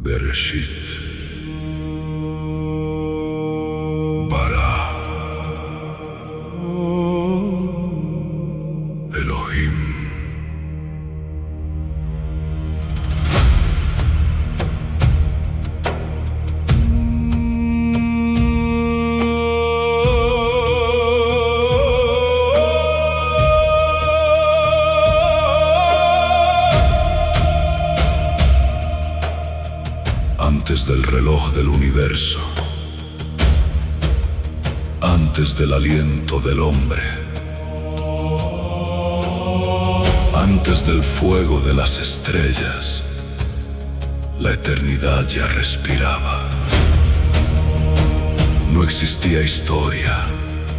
Bereshit, bara, Elohim. Antes del reloj del universo, antes del aliento del hombre, antes del fuego de las estrellas, la eternidad ya respiraba. No existía historia,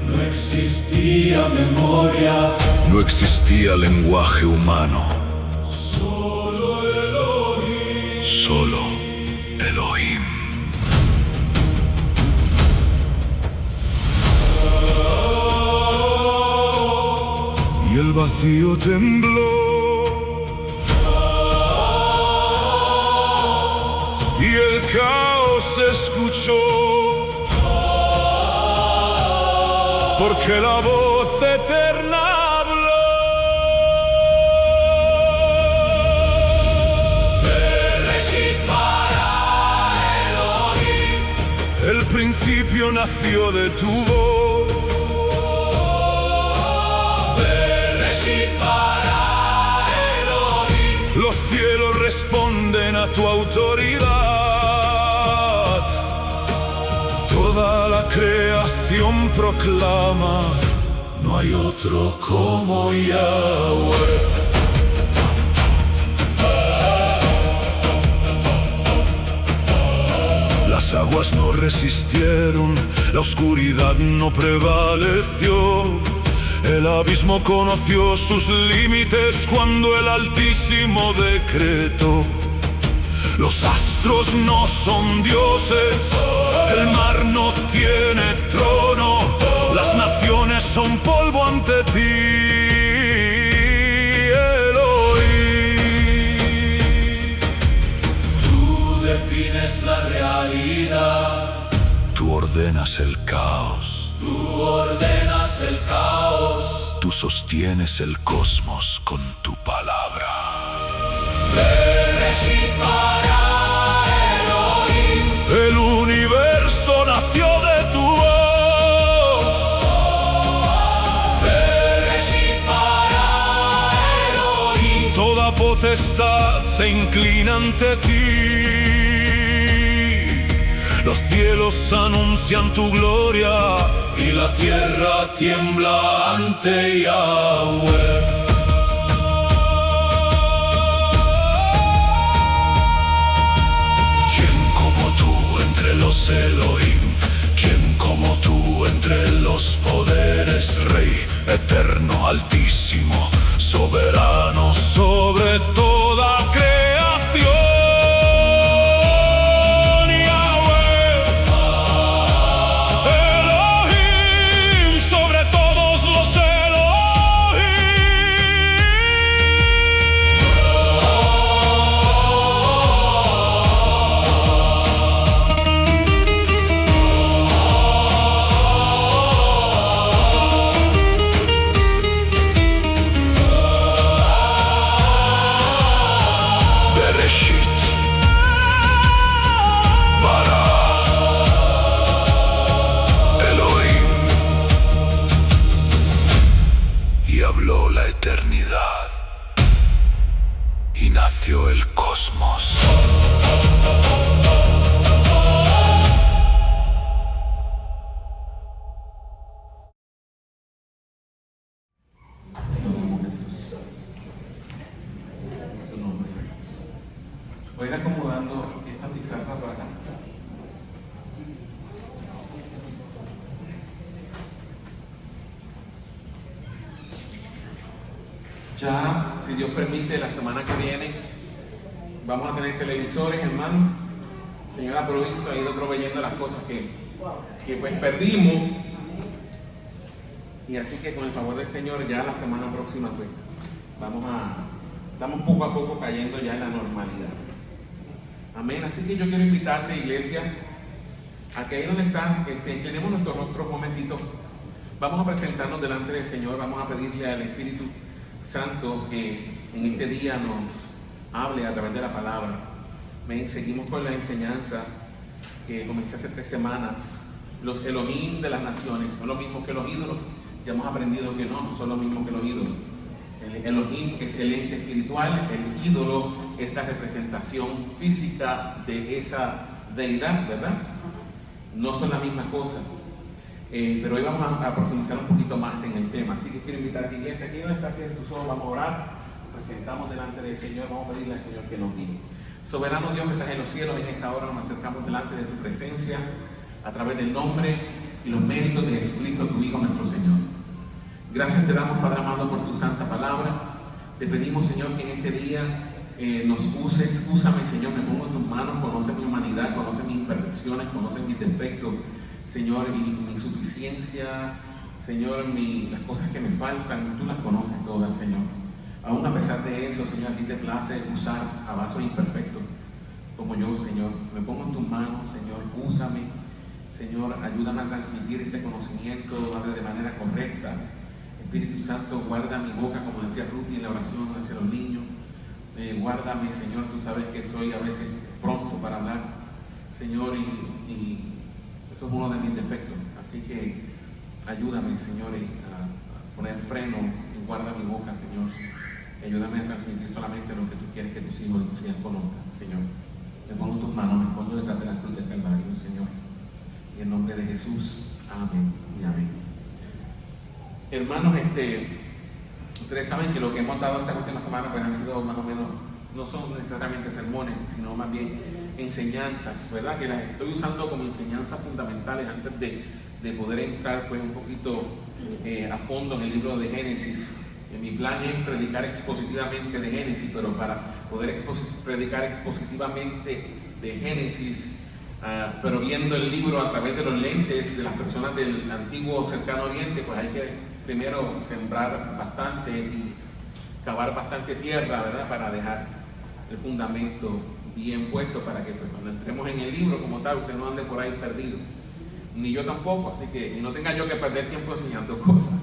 no existía memoria, no existía lenguaje humano, solo Elohim. solo Elohim. Y el vacío tembló, y el caos se escuchó, porque la voz eterna habló. Bereshit bara Elohim. El principio nació de tu voz, Bereshit bara Elohim. los cielos responden a tu autoridad. Toda la creación proclama: no hay otro como Yahweh. Las aguas no resistieron, la oscuridad no prevaleció. El abismo conoció sus límites cuando el Altísimo decretó: los astros no son dioses, el mar no tiene trono, las naciones son polvo ante ti, Elohim. Tú defines la realidad, Tú ordenas el caos, tú ordenas el caos. tú sostienes el cosmos con tu palabra. Bereshit bara Elohim. El universo nació de tu voz, Bereshit bara Elohim. toda potestad se inclina ante ti. Los cielos anuncian tu gloria Y la tierra tiembla ante Yahweh. ¿Quién como tú entre los Elohim? ¿Quién como tú entre los poderes? Rey eterno, altísimo, soberano sobre toda creación. Yahweh, Elohim, sobre todos los Bereshit, bara, Elohim. Y habló la eternidad, y nació el cosmos. Voy a ir acomodando esta pizarra para acá. Ya, si Dios permite, la semana que viene vamos a tener televisores, hermano. Señora Provisto ha ido proveyendo las cosas que pues perdimos. Y así que con el favor del Señor, ya la semana próxima pues estamos poco a poco cayendo ya en la normalidad. Amén. Así que yo quiero invitarte, iglesia, a que ahí donde están, inclinemos nuestros rostros un momentito. Vamos a presentarnos delante del Señor, vamos a pedirle al Espíritu Santo que en este día nos hable a través de la palabra. Amén. Seguimos con la enseñanza que comencé hace 3 semanas. Los Elohim de las naciones son los mismos que los ídolos. Ya hemos aprendido que no son los mismos que los ídolos. El Elohim es el ente espiritual, el ídolo es la representación física de esa deidad, ¿verdad? No son la misma cosa. Pero hoy vamos a profundizar un poquito más en el tema. Así que quiero invitar a la iglesia, aquí donde está haciendo tus ojos, vamos a orar, nos presentamos delante del Señor, vamos a pedirle al Señor que nos guíe. Soberano Dios que estás en los cielos, en esta hora nos acercamos delante de tu presencia a través del nombre y los méritos de Jesucristo, tu Hijo, nuestro Señor. Gracias te damos, Padre amado, por tu santa palabra. Te pedimos, Señor, que en este día nos uses. Úsame, Señor, me pongo en tus manos. Conoce mi humanidad, conoce mis imperfecciones, conoce mis defectos, Señor, y mi insuficiencia, Señor, las cosas que me faltan, tú las conoces todas, Señor. Aún a pesar de eso, Señor, a ti te place usar a vasos imperfectos como yo, Señor. Me pongo en tus manos, Señor, úsame, Señor, ayúdame a transmitir este conocimiento, Padre, de manera correcta. Espíritu Santo, guarda mi boca, como decía Ruth en la oración hacia los niños. Guárdame, Señor, tú sabes que soy a veces pronto para hablar, Señor, y eso es uno de mis defectos. Así que ayúdame, Señor, a poner freno y guarda mi boca, Señor. Ayúdame a transmitir solamente lo que tú quieres que tus hijos y tus hijas conozcan, Señor. Me pongo en tus manos, me escondo detrás de la cruz del Calvario, Señor. En el nombre de Jesús, amén y amén. Hermanos, ustedes saben que lo que hemos dado esta última semana pues han sido más o menos, no son necesariamente sermones, sino más bien enseñanzas, ¿verdad? Que las estoy usando como enseñanzas fundamentales antes de poder entrar pues un poquito a fondo en el libro de Génesis. Mi plan es predicar expositivamente de Génesis, pero para poder predicar expositivamente de Génesis, pero viendo el libro a través de los lentes de las personas del antiguo cercano oriente, pues hay que primero sembrar bastante y cavar bastante tierra, ¿verdad? Para dejar el fundamento bien puesto para que pues, cuando entremos en el libro como tal, usted no ande por ahí perdido. Ni yo tampoco, así que no tenga yo que perder tiempo enseñando cosas.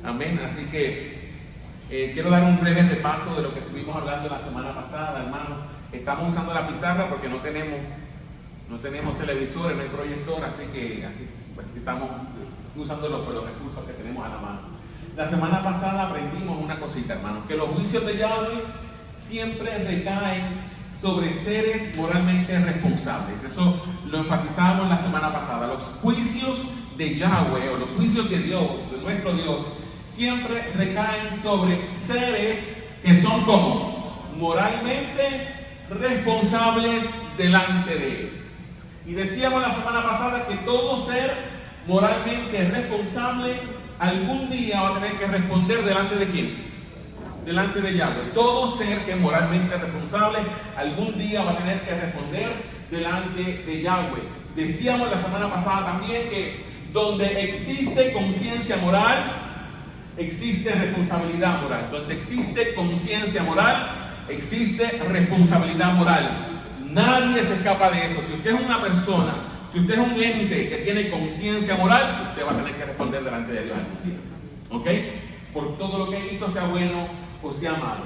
Amén. Así que quiero dar un breve repaso de lo que estuvimos hablando la semana pasada, hermano. Estamos usando la pizarra porque no tenemos televisores, no hay proyector, así que pues, estamos usando los recursos que tenemos a la mano. La semana pasada aprendimos una cosita, hermano, que los juicios de Yahweh siempre recaen sobre seres moralmente responsables. Eso lo enfatizamos la semana pasada. Los juicios de Yahweh o los juicios de Dios, de nuestro Dios, siempre recaen sobre seres que son como moralmente responsables delante de Él. Y decíamos la semana pasada que todo ser moralmente responsable algún día va a tener que responder delante de ¿quién? Delante de Yahweh. Todo ser que es moralmente responsable algún día va a tener que responder delante de Yahweh. Decíamos la semana pasada también que donde existe conciencia moral, existe responsabilidad moral. Donde existe conciencia moral, existe responsabilidad moral. Nadie se escapa de eso. Si usted es una persona, si usted es un ente que tiene conciencia moral, usted va a tener que responder delante de Dios algún día. ¿Ok? Por todo lo que hizo, sea bueno o sea malo.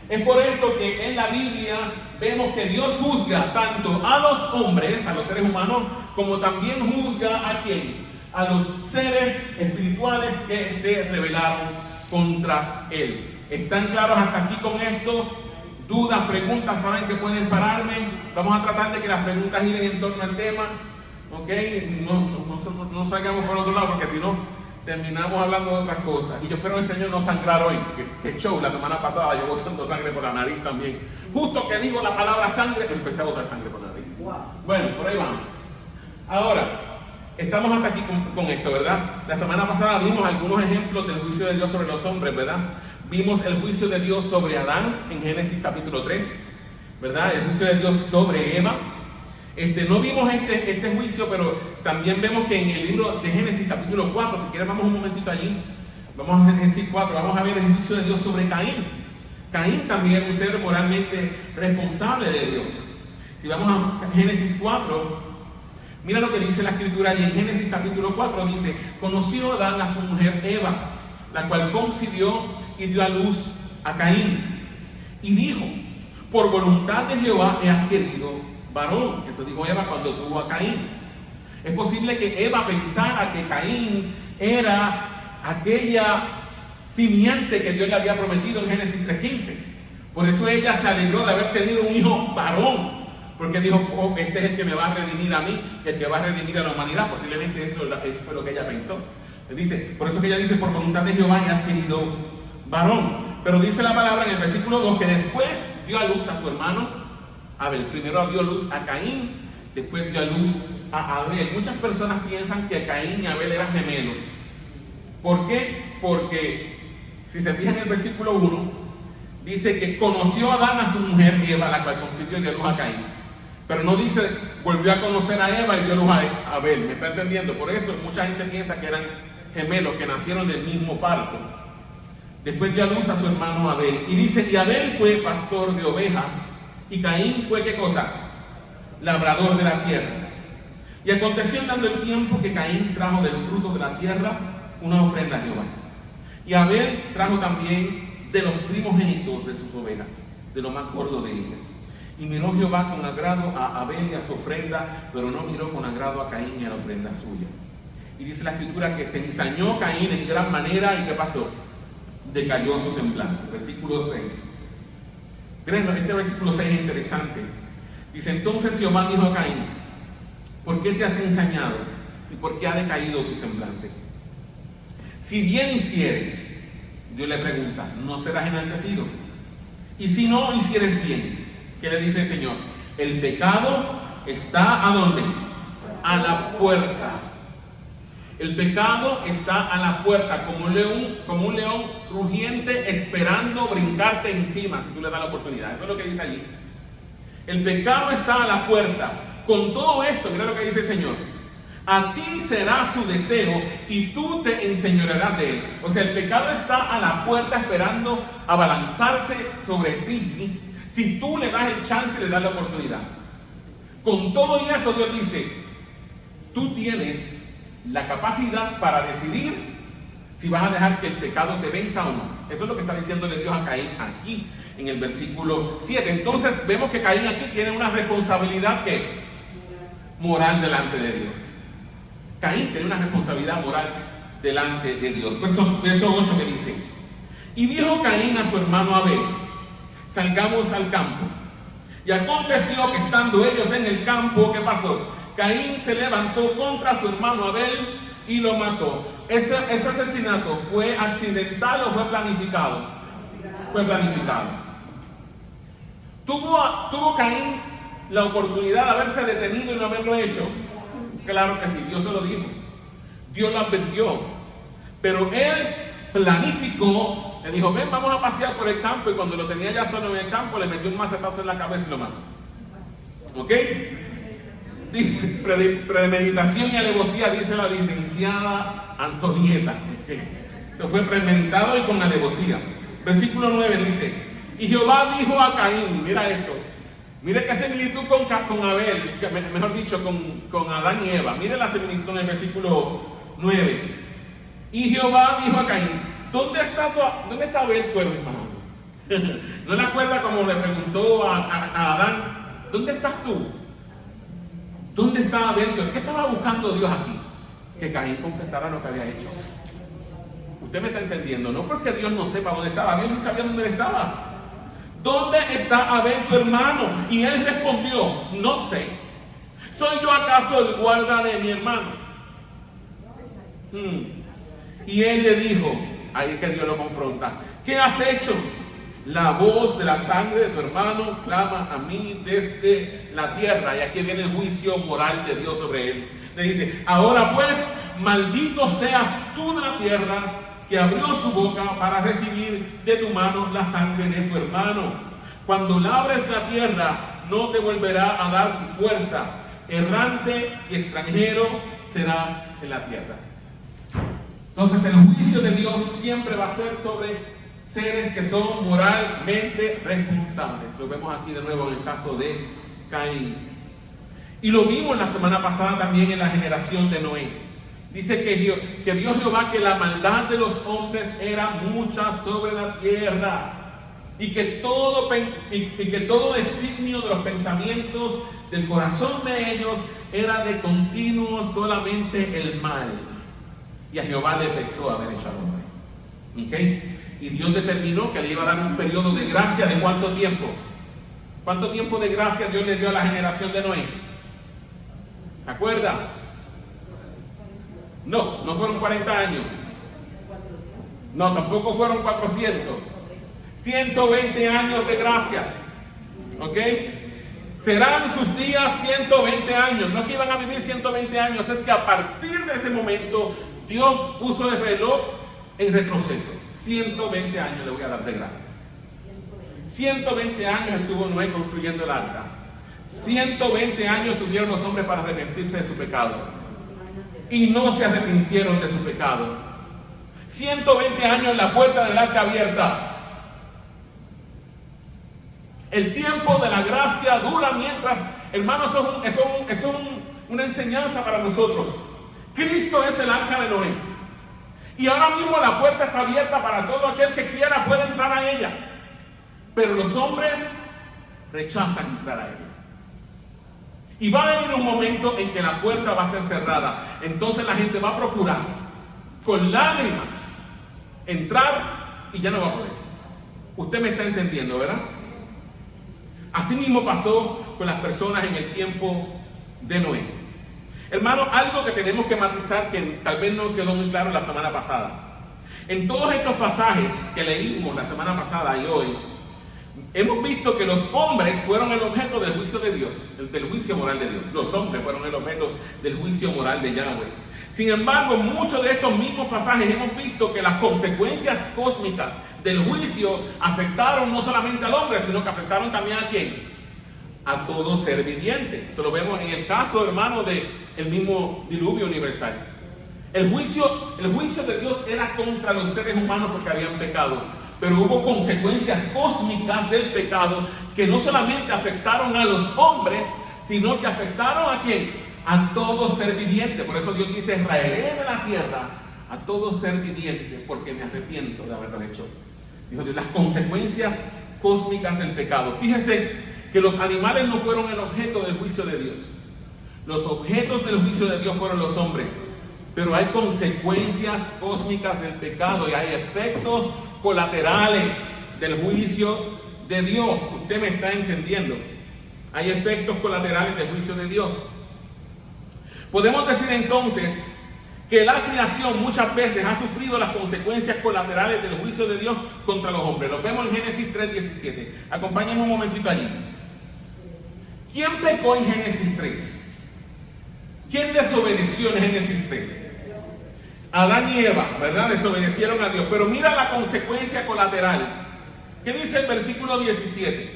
Es por esto que en la Biblia vemos que Dios juzga tanto a los hombres, a los seres humanos, como también juzga a ¿quién? A los seres espirituales que se rebelaron contra Él. ¿Están claros hasta aquí con esto? Dudas, preguntas, saben que pueden pararme. Vamos a tratar de que las preguntas giren en torno al tema. ¿Ok? No salgamos por otro lado porque si no terminamos hablando de otras cosas. Y yo espero el Señor no sangrar hoy. Que show, la semana pasada yo botando sangre por la nariz también. Justo que digo la palabra sangre, empecé a botar sangre por la nariz. Wow. Bueno, por ahí vamos. Ahora, estamos hasta aquí con esto, ¿verdad? La semana pasada vimos algunos ejemplos del juicio de Dios sobre los hombres, ¿verdad? Vimos el juicio de Dios sobre Adán en Génesis capítulo 3, ¿verdad? El juicio de Dios sobre Eva. No vimos este juicio, pero también vemos que en el libro de Génesis capítulo 4, si quieren vamos un momentito allí, vamos a Génesis 4, vamos a ver el juicio de Dios sobre Caín. Caín también es un ser moralmente responsable de Dios. Si vamos a Génesis 4, mira lo que dice la escritura y en Génesis capítulo 4 dice: conoció Adán a su mujer Eva, la cual concibió y dio a luz a Caín. Y dijo: por voluntad de Jehová he adquirido varón. Eso dijo Eva cuando tuvo a Caín. Es posible que Eva pensara que Caín era aquella simiente que Dios le había prometido en Génesis 3:15. Por eso ella se alegró de haber tenido un hijo varón, porque dijo: oh, este es el que me va a redimir a mí, el que va a redimir a la humanidad. Posiblemente eso fue lo que ella pensó. Dice, por eso que ella dice: por voluntad de Jehová he adquirido varón. Pero dice la palabra en el versículo 2 que después dio a luz a su hermano Abel. Primero dio a luz a Caín, después dio a luz a Abel. Muchas personas piensan que Caín y Abel eran gemelos. ¿Por qué? Porque si se fijan en el versículo 1, dice que conoció a Adán a su mujer Eva, la cual concibió y dio luz a Caín. Pero no dice volvió a conocer a Eva y dio luz a Abel. ¿Me está entendiendo? Por eso mucha gente piensa que eran gemelos, que nacieron del mismo parto. Después dio a luz a su hermano Abel. Y dice: y Abel fue pastor de ovejas, y Caín fue, ¿qué cosa? Labrador de la tierra. Y aconteció andando el tiempo que Caín trajo del fruto de la tierra una ofrenda a Jehová. Y Abel trajo también de los primogénitos de sus ovejas, de lo más gordo de ellas. Y miró Jehová con agrado a Abel y a su ofrenda, pero no miró con agrado a Caín y a la ofrenda suya. Y dice la escritura que se ensañó Caín en gran manera. ¿Y qué pasó? Decayó su semblante. Versículo 6. Miren, este versículo 6 es interesante. Dice: entonces Jehová dijo a Caín: ¿por qué te has ensañado? ¿Y por qué ha decaído tu semblante? Si bien hicieres, Dios le pregunta, ¿no serás enaltecido? Y si no hicieres bien, ¿qué le dice el Señor? El pecado está ¿a dónde? A la puerta. El pecado está a la puerta, como un león rugiente esperando brincarte encima si tú le das la oportunidad. Eso es lo que dice allí. El pecado está a la puerta. Con todo esto, mira lo que dice el Señor: a ti será su deseo y tú te enseñorearás de él. O sea, el pecado está a la puerta esperando abalanzarse sobre ti si tú le das el chance y le das la oportunidad. Con todo eso, Dios dice: tú tienes la capacidad para decidir si vas a dejar que el pecado te venza o no. Eso es lo que está diciéndole Dios a Caín aquí en el versículo 7. Entonces vemos que Caín aquí tiene una responsabilidad que moral delante de Dios. Caín tiene una responsabilidad moral delante de Dios. Verso 8 que dice: y dijo Caín a su hermano Abel: salgamos al campo. Y aconteció que estando ellos en el campo, ¿qué pasó? Caín se levantó contra su hermano Abel y lo mató. ¿Ese asesinato fue accidental o fue planificado? Fue planificado. ¿Tuvo Caín la oportunidad de haberse detenido y no haberlo hecho? Claro que sí, Dios se lo dijo. Dios lo advirtió. Pero él planificó, le dijo: ven, vamos a pasear por el campo. Y cuando lo tenía ya solo en el campo, le metió un macetazo en la cabeza y lo mató. ¿Ok? Dice, premeditación y alevosía, dice la licenciada Antonieta. Se fue premeditado y con alevosía. Versículo 9 dice: y Jehová dijo a Caín, mira esto, mire qué similitud con Abel, mejor dicho, con Adán y Eva. Mire la similitud en el versículo 9. Y Jehová dijo a Caín: ¿dónde está Abel tu hermano? ¿No le acuerda como le preguntó a Adán: ¿dónde estás tú? ¿Dónde estaba Abel? ¿Qué estaba buscando Dios aquí? Que Caín confesara lo que había hecho. Usted me está entendiendo, no porque Dios no sepa dónde estaba, Dios sí sabía dónde él estaba. ¿Dónde está Abel tu hermano? Y él respondió: no sé. ¿Soy yo acaso el guarda de mi hermano? Y él le dijo, ahí es que Dios lo confronta: ¿qué has hecho? La voz de la sangre de tu hermano clama a mí desde la tierra. Y aquí viene el juicio moral de Dios sobre él. Le dice: ahora pues, maldito seas tú de la tierra, que abrió su boca para recibir de tu mano la sangre de tu hermano. Cuando labres la tierra, no te volverá a dar su fuerza. Errante y extranjero serás en la tierra. Entonces el juicio de Dios siempre va a ser sobre seres que son moralmente responsables. Lo vemos aquí de nuevo en el caso de Caín. Y lo vimos la semana pasada también en la generación de Noé. Dice que vio Jehová que la maldad de los hombres era mucha sobre la tierra y que todo designio de los pensamientos del corazón de ellos era de continuo solamente el mal. Y a Jehová le pesó haber hecho al hombre. ¿Okay? Y Dios determinó que le iba a dar un periodo de gracia de ¿cuánto tiempo? ¿Cuánto tiempo de gracia Dios le dio a la generación de Noé? ¿Se acuerda? No, no fueron 40 años. No, tampoco fueron 400. 120 años de gracia. ¿Ok? Serán sus días 120 años. No que iban a vivir 120 años, es que a partir de ese momento Dios puso el reloj en retroceso. 120 años le voy a dar de gracia. 120 años estuvo Noé construyendo el arca. 120 años tuvieron los hombres para arrepentirse de su pecado. Y no se arrepintieron de su pecado. 120 años la puerta del arca abierta. El tiempo de la gracia dura mientras, hermanos, eso es una enseñanza para nosotros. Cristo es el arca de Noé. Y ahora mismo la puerta está abierta para todo aquel que quiera puede entrar a ella. Pero los hombres rechazan entrar a ella. Y va a venir un momento en que la puerta va a ser cerrada. Entonces la gente va a procurar con lágrimas entrar y ya no va a poder. Usted me está entendiendo, ¿verdad? Así mismo pasó con las personas en el tiempo de Noé. Hermano, algo que tenemos que matizar que tal vez no quedó muy claro la semana pasada. En todos estos pasajes que leímos la semana pasada y hoy, hemos visto que los hombres fueron el objeto del juicio de Dios, del juicio moral de Dios. Los hombres fueron el objeto del juicio moral de Yahweh. Sin embargo, en muchos de estos mismos pasajes hemos visto que las consecuencias cósmicas del juicio afectaron no solamente al hombre, sino que afectaron también a ¿quién? A todo ser viviente. Eso lo vemos en el caso, hermano, del mismo diluvio universal. El juicio de Dios era contra los seres humanos porque habían pecado. Pero hubo consecuencias cósmicas del pecado que no solamente afectaron a los hombres, sino que afectaron ¿a quién? A todo ser viviente. Por eso Dios dice, raeré de la tierra a todo ser viviente, porque me arrepiento de haberlo hecho. Dijo Dios, las consecuencias cósmicas del pecado. Fíjense que los animales no fueron el objeto del juicio de Dios. Los objetos del juicio de Dios fueron los hombres. Pero hay consecuencias cósmicas del pecado y hay efectos colaterales del juicio de Dios. Usted me está entendiendo. Hay efectos colaterales del juicio de Dios. Podemos decir entonces que la creación muchas veces ha sufrido las consecuencias colaterales del juicio de Dios contra los hombres. Lo vemos en Génesis 3:17. Acompáñenme un momentito allí. ¿Quién pecó en Génesis 3? ¿Quién desobedeció en Génesis 3? Adán y Eva, ¿verdad? Desobedecieron a Dios. Pero mira la consecuencia colateral. ¿Qué dice el versículo 17?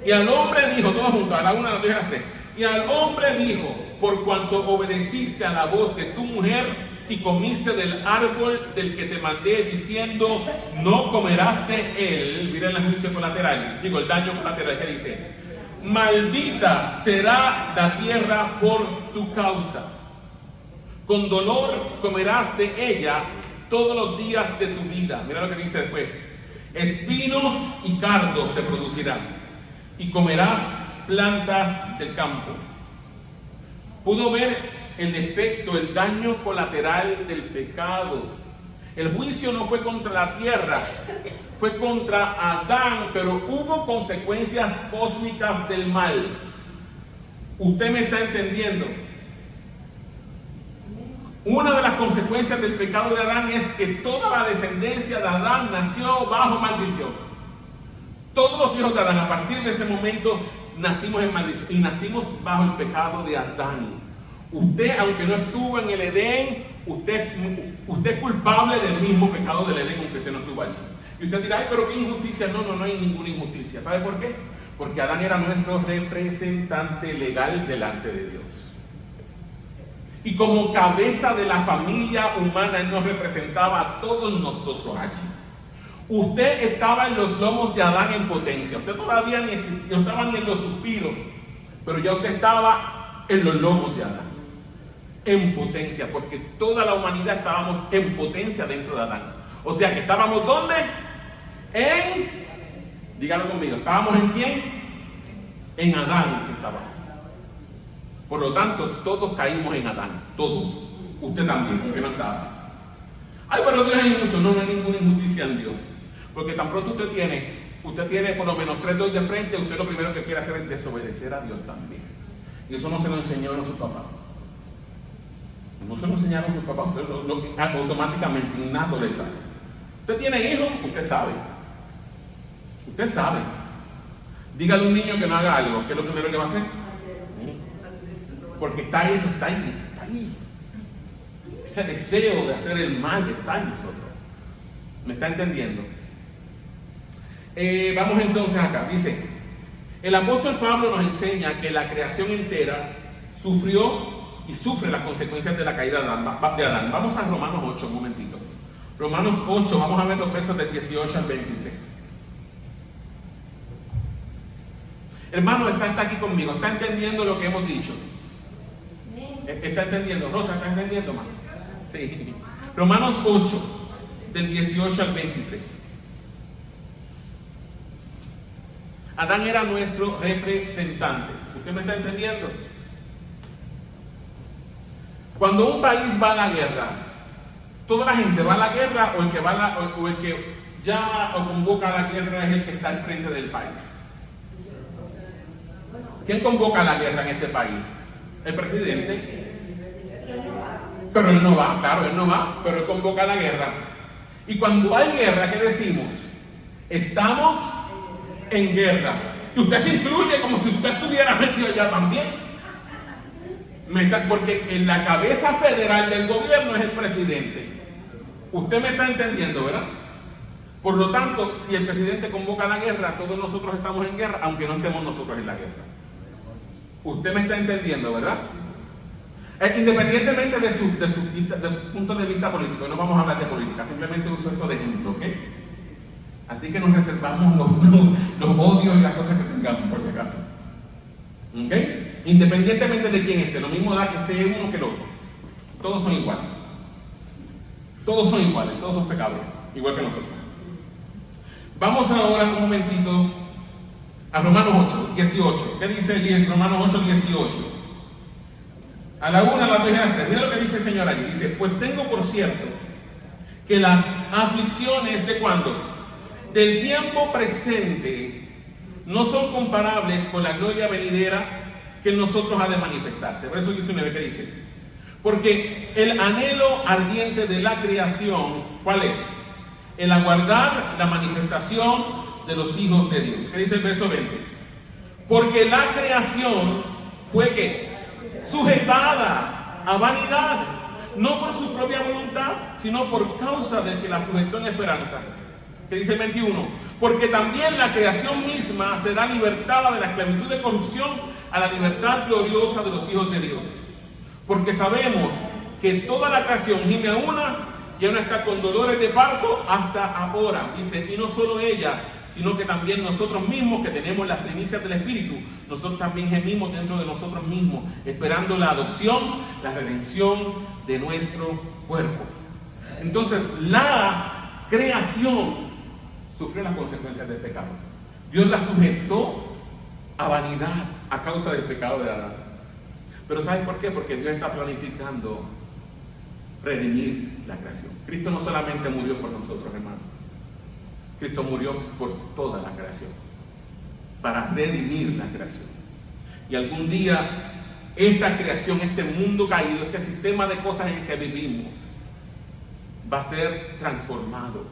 Y al hombre dijo, todos juntos, a la una, a las dos y a las tres. Y al hombre dijo, por cuanto obedeciste a la voz de tu mujer y comiste del árbol del que te mandé diciendo, no comerás de él. Miren el juicio colateral, el daño colateral que dice, maldita será la tierra por tu causa. Con dolor comerás de ella todos los días de tu vida. Mira lo que dice después. Espinos y cardos te producirán y comerás plantas del campo. Pudo ver el efecto, el daño colateral del pecado. El juicio no fue contra la tierra, fue contra Adán, pero hubo consecuencias cósmicas del mal. ¿Usted me está entendiendo? Una de las consecuencias del pecado de Adán es que toda la descendencia de Adán nació bajo maldición. Todos los hijos de Adán, a partir de ese momento, nacimos en maldición y nacimos bajo el pecado de Adán. Usted, aunque no estuvo en el Edén, usted es culpable del mismo pecado del Edén, aunque usted no estuvo allí. Y usted dirá, ay, pero qué injusticia. No hay ninguna injusticia. ¿Sabe por qué? Porque Adán era nuestro representante legal delante de Dios. Y como cabeza de la familia humana, Él nos representaba a todos nosotros allí. Usted estaba en los lomos de Adán en potencia. Usted todavía ni existía, no estaba ni en los suspiros, pero ya usted estaba en los lomos de Adán, en potencia, porque toda la humanidad estábamos en potencia dentro de Adán. O sea que estábamos ¿dónde? Dígalo conmigo, ¿estábamos en quién? En Adán estábamos. Por lo tanto, todos caímos en Adán, todos. Usted también, que no estaba. Ay, pero Dios es injusto. No, no hay ninguna injusticia en Dios. Porque tan pronto usted tiene por lo menos 3 dedos de frente, usted lo primero que quiere hacer es desobedecer a Dios también. Y eso no se lo enseñaron a sus papás. No se lo enseñaron a sus papás, usted automáticamente, innato le sabe. Usted tiene hijos, usted sabe. Usted sabe. Dígale a un niño que no haga algo, ¿qué es lo primero que va a hacer? Porque está ahí. Ese deseo de hacer el mal está en nosotros. ¿Me está entendiendo? Vamos entonces acá. Dice, el apóstol Pablo nos enseña que la creación entera sufrió y sufre las consecuencias de la caída de Adán. Vamos a Romanos 8, un momentito. Romanos 8, vamos a ver los versos del 18 al 23. Hermano, está aquí conmigo, está entendiendo lo que hemos dicho. ¿Está entendiendo? Rosa, ¿está entendiendo más? Sí. Romanos 8, del 18 al 23. Adán era nuestro representante. ¿Usted me está entendiendo? Cuando un país va a la guerra, ¿toda la gente va a la guerra o el que llama o convoca a la guerra es el que está al frente del país? ¿Quién convoca a la guerra en este país? El presidente. Pero él no va, claro, él no va, pero él convoca a la guerra. Y cuando hay guerra, ¿qué decimos? Estamos en guerra. Y usted se incluye como si usted estuviera metido allá también. Porque en la cabeza federal del gobierno es el presidente. Usted me está entendiendo, ¿verdad? Por lo tanto, si el presidente convoca la guerra, todos nosotros estamos en guerra, aunque no estemos nosotros en la guerra. Usted me está entendiendo, ¿verdad? Independientemente de su punto de vista político, no vamos a hablar de política, simplemente uso esto de ejemplo, ¿ok? Así que nos reservamos los odios y las cosas que tengamos, por si acaso. ¿Ok? Independientemente de quién esté, lo mismo da que esté uno que el otro. Todos son iguales. Todos son iguales, todos son pecadores, igual que nosotros. Vamos ahora un momentito a Romanos 8, 18. ¿Qué dice Romanos 8, 18? A la 1, a la 2 y a la 3. Mira lo que dice el Señor allí. Dice, pues tengo por cierto que las aflicciones de ¿cuándo? Del tiempo presente no son comparables con la gloria venidera que en nosotros ha de manifestarse. Verso 19, ¿qué dice? Porque el anhelo ardiente de la creación, ¿cuál es? El aguardar la manifestación de los hijos de Dios. ¿Qué dice el verso 20? Porque la creación fue ¿qué? Sujetada a vanidad, no por su propia voluntad, sino por causa del que la sujetó en esperanza. ¿Qué dice el 21? Porque también la creación misma será libertada de la esclavitud de corrupción a la libertad gloriosa de los hijos de Dios. Porque sabemos que toda la creación gime a una y aún está con dolores de parto hasta ahora. Dice, y no solo ella, sino que también nosotros mismos que tenemos las primicias del Espíritu, nosotros también gemimos dentro de nosotros mismos, esperando la adopción, la redención de nuestro cuerpo. Entonces, la creación sufrió las consecuencias del pecado. Dios la sujetó a vanidad a causa del pecado de Adán. Pero ¿sabes por qué? Porque Dios está planificando redimir la creación. Cristo no solamente murió por nosotros, hermanos. Cristo murió por toda la creación, para redimir la creación. Y algún día esta creación, este mundo caído, este sistema de cosas en el que vivimos, va a ser transformado.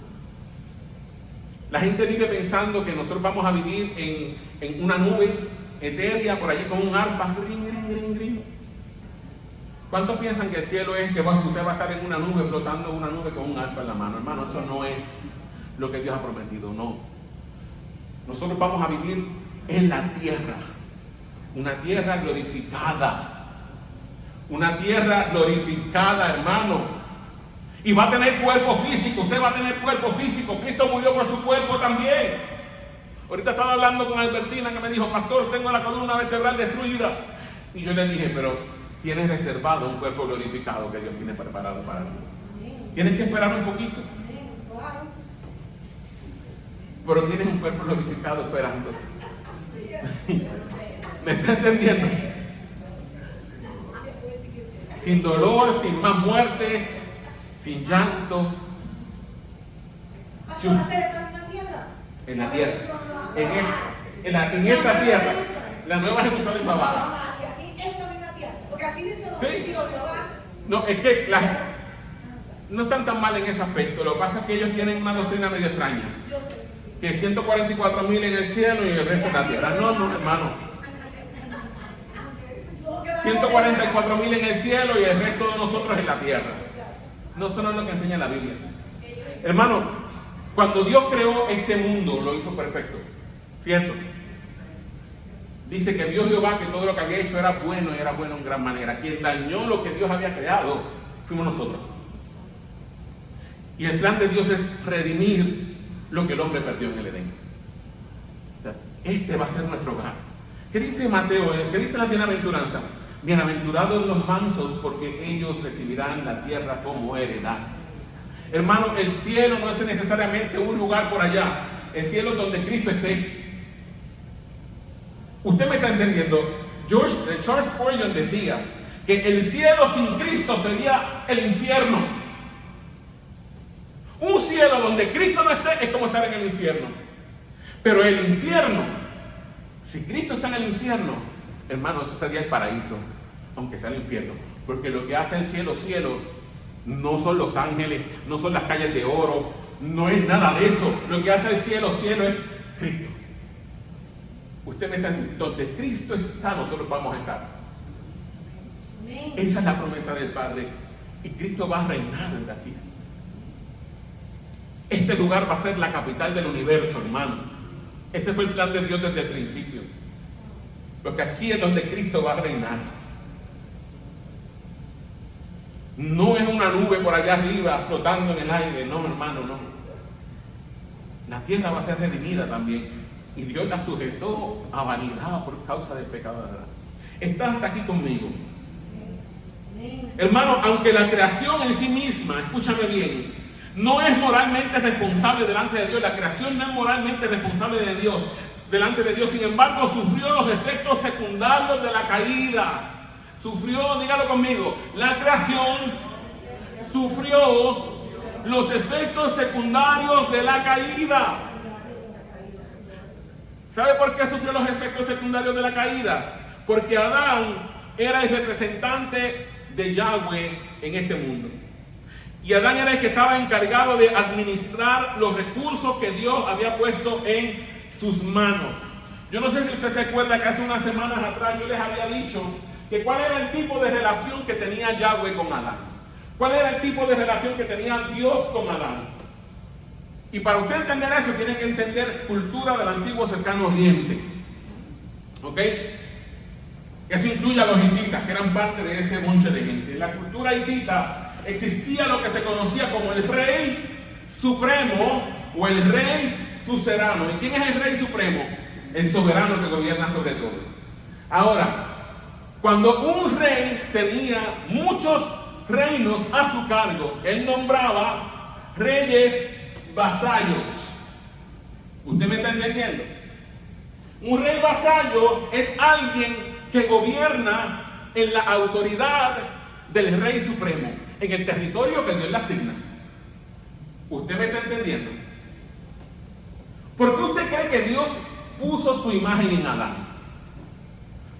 La gente vive pensando que nosotros vamos a vivir en una nube etérea, por allí con un arpa. ¿Cuántos piensan que el cielo es que usted va a estar en una nube, flotando en una nube con un arpa en la mano? Hermano, eso no es lo que Dios ha prometido, no. Nosotros vamos a vivir en la tierra, una tierra glorificada, hermano. Y va a tener cuerpo físico, usted va a tener cuerpo físico. Cristo murió por su cuerpo también. Ahorita estaba hablando con Albertina que me dijo, pastor, tengo la columna vertebral destruida. Y yo le dije, pero tienes reservado un cuerpo glorificado que Dios tiene preparado para ti. Tienes que esperar un poquito. Pero tienes un cuerpo glorificado esperando. ¿Me está entendiendo? Sin dolor, sin más muerte, sin llanto. ¿Vas a hacer esto en la tierra? En la tierra. En esta tierra. La nueva Jerusalén va a bajar. Y esta misma tierra. Porque así dice los Sí. testigos de Jehová. No, es que no están tan mal en ese aspecto. Lo que pasa es que ellos tienen una doctrina medio extraña. Yo sé que sí. Que 144,000 en el cielo y el resto en la tierra. No, no, hermano. 144,000 en el cielo y el resto de nosotros en la tierra. No, eso no es lo que enseña la Biblia. Hermano, cuando Dios creó este mundo, lo hizo perfecto. ¿Cierto? Dice que Dios Jehová, que todo lo que había hecho era bueno y era bueno en gran manera. Quien dañó lo que Dios había creado fuimos nosotros. Y el plan de Dios es redimir lo que el hombre perdió en el Edén. Este va a ser nuestro hogar. ¿Qué dice Mateo? ¿Qué dice la bienaventuranza? Bienaventurados los mansos, porque ellos recibirán la tierra como heredad. Hermano, el cielo no es necesariamente un lugar por allá. El cielo es donde Cristo esté. Usted me está entendiendo. Charles Spurgeon decía que el cielo sin Cristo sería el infierno. Un cielo donde Cristo no esté es como estar en el infierno. Pero el infierno, si Cristo está en el infierno, hermano, ese sería el paraíso, aunque sea el infierno. Porque lo que hace el cielo, cielo, no son los ángeles, no son las calles de oro, no es nada de eso. Lo que hace el cielo, cielo es Cristo. Usted me está diciendo, donde Cristo está, nosotros vamos a estar. Esa es la promesa del Padre. Y Cristo va a reinar desde aquí. Este lugar va a ser la capital del universo, hermano. Ese fue el plan de Dios desde el principio. Porque aquí es donde Cristo va a reinar. No es una nube por allá arriba flotando en el aire. No, hermano, no. La tierra va a ser redimida también. Y Dios la sujetó a vanidad por causa del pecado de Adán. Está hasta aquí conmigo. Hermano, aunque la creación en sí misma, escúchame bien, no es moralmente responsable delante de Dios. La creación no es moralmente responsable de Dios, delante de Dios. Sin embargo, sufrió los efectos secundarios de la caída. Sufrió, dígalo conmigo, la creación sufrió los efectos secundarios de la caída. ¿Sabe por qué sufrió los efectos secundarios de la caída? Porque Adán era el representante de Yahweh en este mundo. Y Adán era el que estaba encargado de administrar los recursos que Dios había puesto en sus manos. Yo no sé si usted se acuerda que hace unas semanas atrás yo les había dicho que cuál era el tipo de relación que tenía Yahweh con Adán. ¿Cuál era el tipo de relación que tenía Dios con Adán? Y para usted entender eso, tiene que entender cultura del antiguo cercano oriente. ¿Ok? Eso incluye a los hititas, que eran parte de ese bonche de gente. En la cultura hitita existía lo que se conocía como el rey supremo o el rey suzerano. ¿Y quién es el rey supremo? El soberano que gobierna sobre todo. Ahora, cuando un rey tenía muchos reinos a su cargo, él nombraba reyes vasallos. ¿Usted me está entendiendo? Un rey vasallo es alguien que gobierna en la autoridad del rey supremo, en el territorio que Dios le asigna. ¿Usted me está entendiendo? ¿Por qué usted cree que Dios puso su imagen en Adán?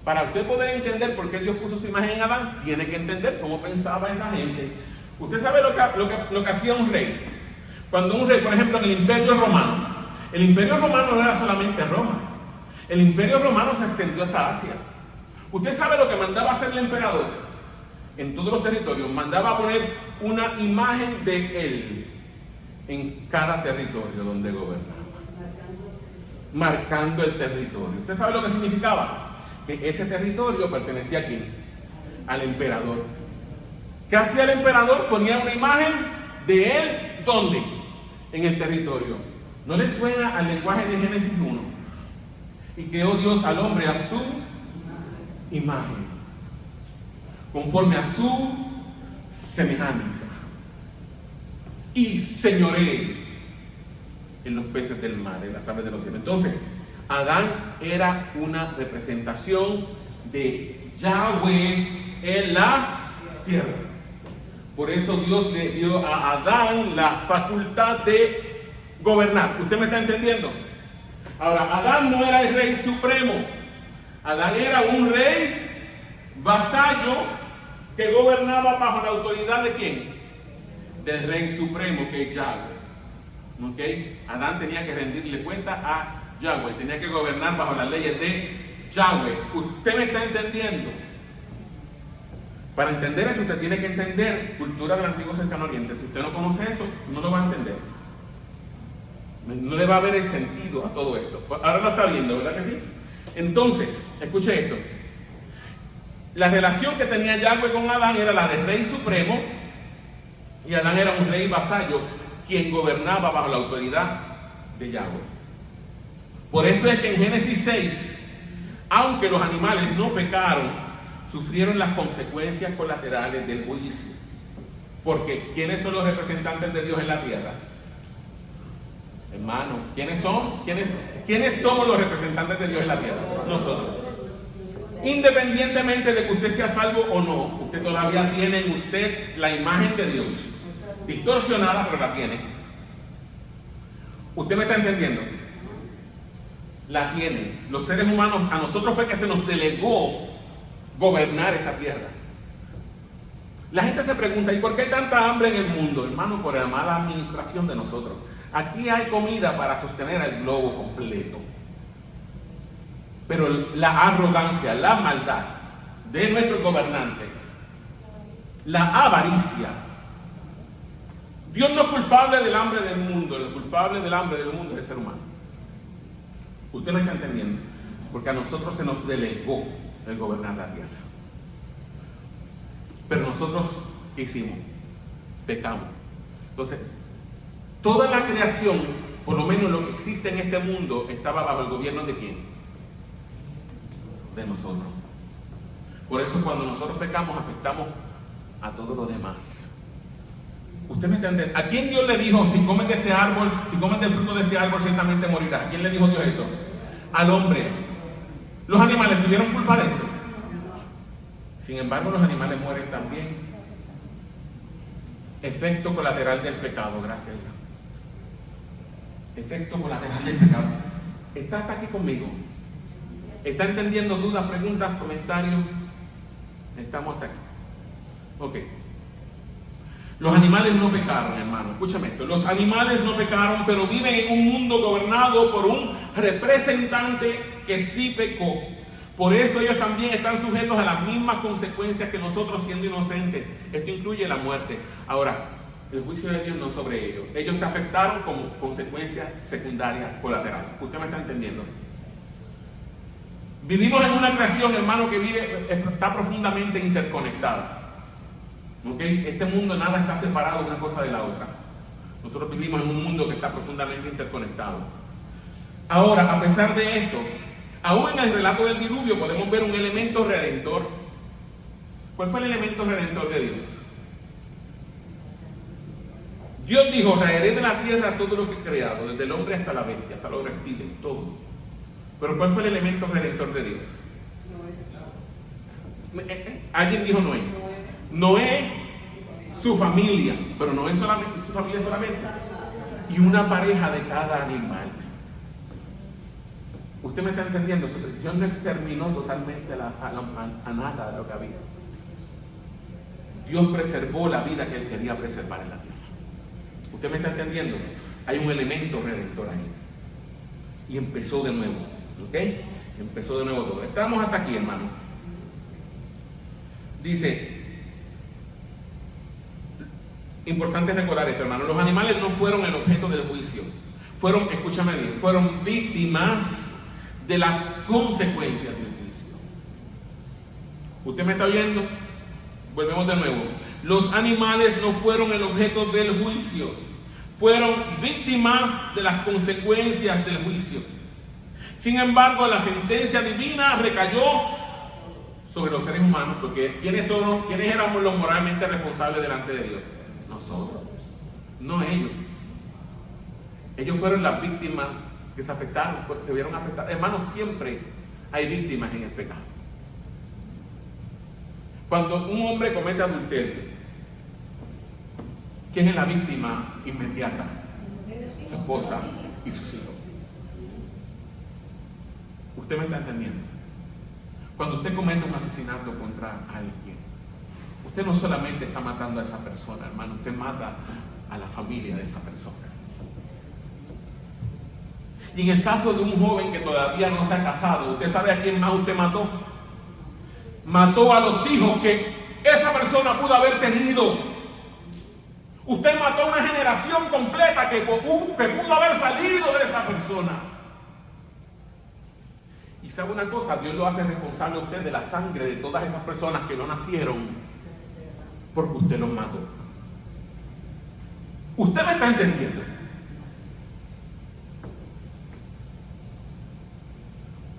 Para usted poder entender por qué Dios puso su imagen en Adán, tiene que entender cómo pensaba esa gente. Usted sabe lo que hacía un rey. Cuando un rey, por ejemplo, en el Imperio Romano, el Imperio Romano no era solamente Roma. El Imperio Romano se extendió hasta Asia. ¿Usted sabe lo que mandaba hacer el emperador? En todos los territorios, mandaba poner una imagen de él en cada territorio donde gobernaba. Marcando el territorio. ¿Usted sabe lo que significaba? Que ese territorio pertenecía a quién? Al emperador. ¿Qué hacía el emperador? Ponía una imagen de él, ¿dónde? En el territorio. ¿No le suena al lenguaje de Génesis 1? Y creó Dios al hombre a su imagen, conforme a su semejanza, y señoree en los peces del mar, en las aves de los cielos. Entonces, Adán era una representación de Yahweh en la tierra. Por eso Dios le dio a Adán la facultad de gobernar. ¿Usted me está entendiendo? Ahora, Adán no era el rey supremo. Adán era un rey vasallo que gobernaba bajo la autoridad de ¿quién? Del rey supremo, que es Yahweh. ¿Okay? Adán tenía que rendirle cuenta a Yahweh, tenía que gobernar bajo las leyes de Yahweh. ¿Usted me está entendiendo? Para entender eso, usted tiene que entender cultura del Antiguo Cercano Oriente. Si usted no conoce eso, no lo va a entender. No le va a ver el sentido a todo esto. Ahora lo está viendo, ¿verdad que sí? Entonces, escuche esto. La relación que tenía Yahweh con Adán era la de rey supremo, y Adán era un rey vasallo, quien gobernaba bajo la autoridad de Yahweh. Por esto es que en Génesis 6, aunque los animales no pecaron, sufrieron las consecuencias colaterales del juicio. Porque, ¿quiénes son los representantes de Dios en la tierra? Hermano, ¿quiénes son? ¿Quiénes somos los representantes de Dios en la tierra? Nosotros. Independientemente de que usted sea salvo o no, usted todavía tiene en usted la imagen de Dios. Distorsionada, pero la tiene. ¿Usted me está entendiendo? La tiene. Los seres humanos, a nosotros fue que se nos delegó gobernar esta tierra. La gente se pregunta, ¿y por qué hay tanta hambre en el mundo? Hermano, por la mala administración de nosotros. Aquí hay comida para sostener el globo completo. Pero la arrogancia, la maldad de nuestros gobernantes, la avaricia. Dios no es culpable del hambre del mundo, el culpable del hambre del mundo es el ser humano. Usted me está entendiendo, porque a nosotros se nos delegó el gobernar la tierra. Pero nosotros, ¿qué hicimos? Pecamos. Entonces, toda la creación, por lo menos lo que existe en este mundo, estaba bajo el gobierno de ¿quién? De nosotros. Por eso cuando nosotros pecamos, afectamos a todo lo demás. ¿Usted me está entendiendo? ¿A quién Dios le dijo, si comen de este árbol, si comen del fruto de este árbol, ciertamente morirás? ¿A quién le dijo Dios eso? Al hombre. ¿Los animales tuvieron culpa de eso? Sin embargo, los animales mueren también. Efecto colateral del pecado, gracias a Dios. Efecto colateral del pecado. ¿Está hasta aquí conmigo? ¿Está entendiendo dudas, preguntas, comentarios? Estamos hasta aquí. Ok. Los animales no pecaron, hermano. Escúchame esto. Los animales no pecaron, pero viven en un mundo gobernado por un representante que sí pecó. Por eso ellos también están sujetos a las mismas consecuencias que nosotros siendo inocentes. Esto incluye la muerte. Ahora, el juicio de Dios no es sobre ellos. Ellos se afectaron como consecuencia secundaria colateral. ¿Usted me está entendiendo? Vivimos en una creación, hermano, que está profundamente interconectada. ¿Okay? Este mundo, nada está separado una cosa de la otra. Nosotros vivimos en un mundo que está profundamente interconectado. Ahora, a pesar de esto, aún en el relato del diluvio podemos ver un elemento redentor. ¿Cuál fue el elemento redentor de Dios? Dios dijo, traeré de la tierra todo lo que he creado, desde el hombre hasta la bestia, hasta los reptiles, todo. Pero ¿cuál fue el elemento redentor de Dios? Alguien dijo Noé. Noé, su familia, pero Noé solamente, su familia solamente, y una pareja de cada animal. ¿Usted me está entendiendo? Dios no exterminó totalmente a nada de lo que había. Dios preservó la vida que Él quería preservar en la tierra. ¿Usted me está entendiendo? Hay un elemento redentor ahí. Y empezó de nuevo. ¿Ok? Empezó de nuevo todo. Estamos hasta aquí, hermanos. Dice, importante recordar esto, hermano. Los animales no fueron el objeto del juicio. Fueron, escúchame bien, fueron víctimas de las consecuencias del juicio. ¿Usted me está oyendo? Volvemos de nuevo. Los animales no fueron el objeto del juicio, fueron víctimas de las consecuencias del juicio. Sin embargo, la sentencia divina recayó sobre los seres humanos, porque ¿quiénes éramos los moralmente responsables delante de Dios? Nosotros, no ellos. Ellos fueron las víctimas que se afectaron, que vieron afectadas. Hermanos, siempre hay víctimas en el pecado. Cuando un hombre comete adulterio, ¿quién es la víctima inmediata? Su esposa y sus hijos. ¿Usted me está entendiendo? Cuando usted comete un asesinato contra alguien, usted no solamente está matando a esa persona, hermano, usted mata a la familia de esa persona. Y en el caso de un joven que todavía no se ha casado, ¿usted sabe a quién más usted mató? Mató a los hijos que esa persona pudo haber tenido. Usted mató a una generación completa que pudo haber salido de esa persona. Y sabe una cosa, Dios lo hace responsable a usted de la sangre de todas esas personas que no nacieron porque usted los mató. ¿Usted me está entendiendo?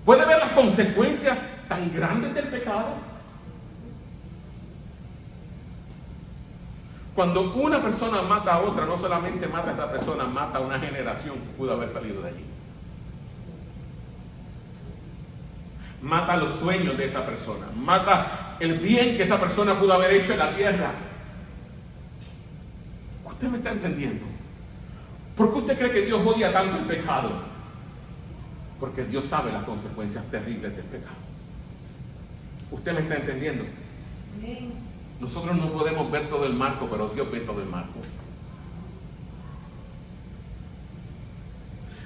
¿Puede ver las consecuencias tan grandes del pecado? Cuando una persona mata a otra, no solamente mata a esa persona, mata a una generación que pudo haber salido de allí. Mata los sueños de esa persona, mata el bien que esa persona pudo haber hecho en la tierra. ¿Usted me está entendiendo? ¿Por qué usted cree que Dios odia tanto el pecado? Porque Dios sabe las consecuencias terribles del pecado. ¿Usted me está entendiendo? Nosotros no podemos ver todo el marco, pero Dios ve todo el marco.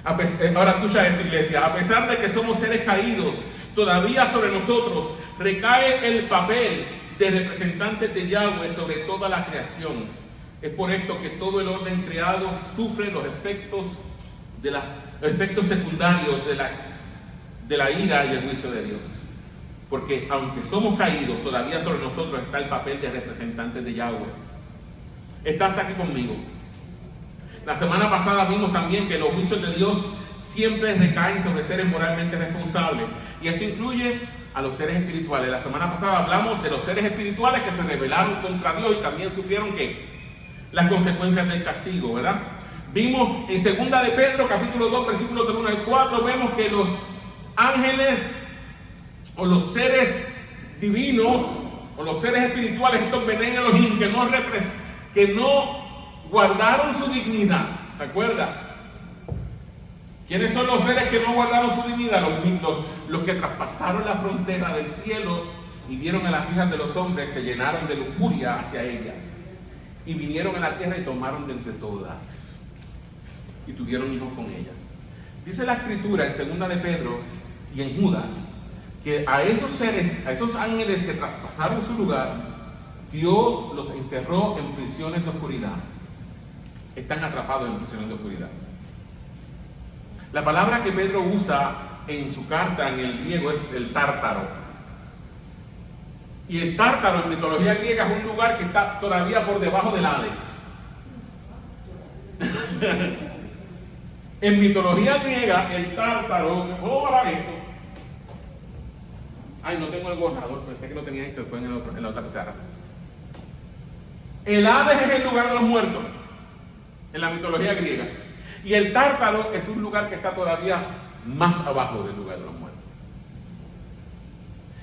Ahora escucha esto, iglesia. A pesar de que somos seres caídos, todavía sobre nosotros recae el papel de representantes de Yahweh sobre toda la creación. Es por esto que todo el orden creado sufre los efectos secundarios de la ira y el juicio de Dios. Porque aunque somos caídos, todavía sobre nosotros está el papel de representantes de Yahweh. Está hasta aquí conmigo. La semana pasada vimos también que los juicios de Dios siempre recaen sobre seres moralmente responsables. Y esto incluye a los seres espirituales. La semana pasada hablamos de los seres espirituales que se rebelaron contra Dios y también sufrieron ¿qué? Las consecuencias del castigo, ¿verdad? Vimos en 2 de Pedro, capítulo 2, versículos del 1 al 4, vemos que los ángeles o los seres divinos o los seres espirituales, estos Bnei Elohim, que no guardaron su dignidad. ¿Se acuerda? ¿Quiénes son los seres que no guardaron su dignidad? Los que traspasaron la frontera del cielo y vieron a las hijas de los hombres, se llenaron de lujuria hacia ellas y vinieron a la tierra y tomaron de entre todas y tuvieron hijos con ellas. Dice la escritura en 2 de Pedro y en Judas que a esos seres, a esos ángeles que traspasaron su lugar, Dios los encerró en prisiones de oscuridad. Están atrapados en prisiones de oscuridad. La palabra que Pedro usa en su carta en el griego es el tártaro. Y el tártaro en mitología griega es un lugar que está todavía por debajo del Hades. En mitología griega, el tártaro, ¿puedo grabar esto? Ay, no tengo el borrador, pensé que lo tenía y se fue en la otra pizarra. El Hades es el lugar de los muertos, en la mitología griega. Y el tártaro es un lugar que está todavía más abajo del lugar de los muertos.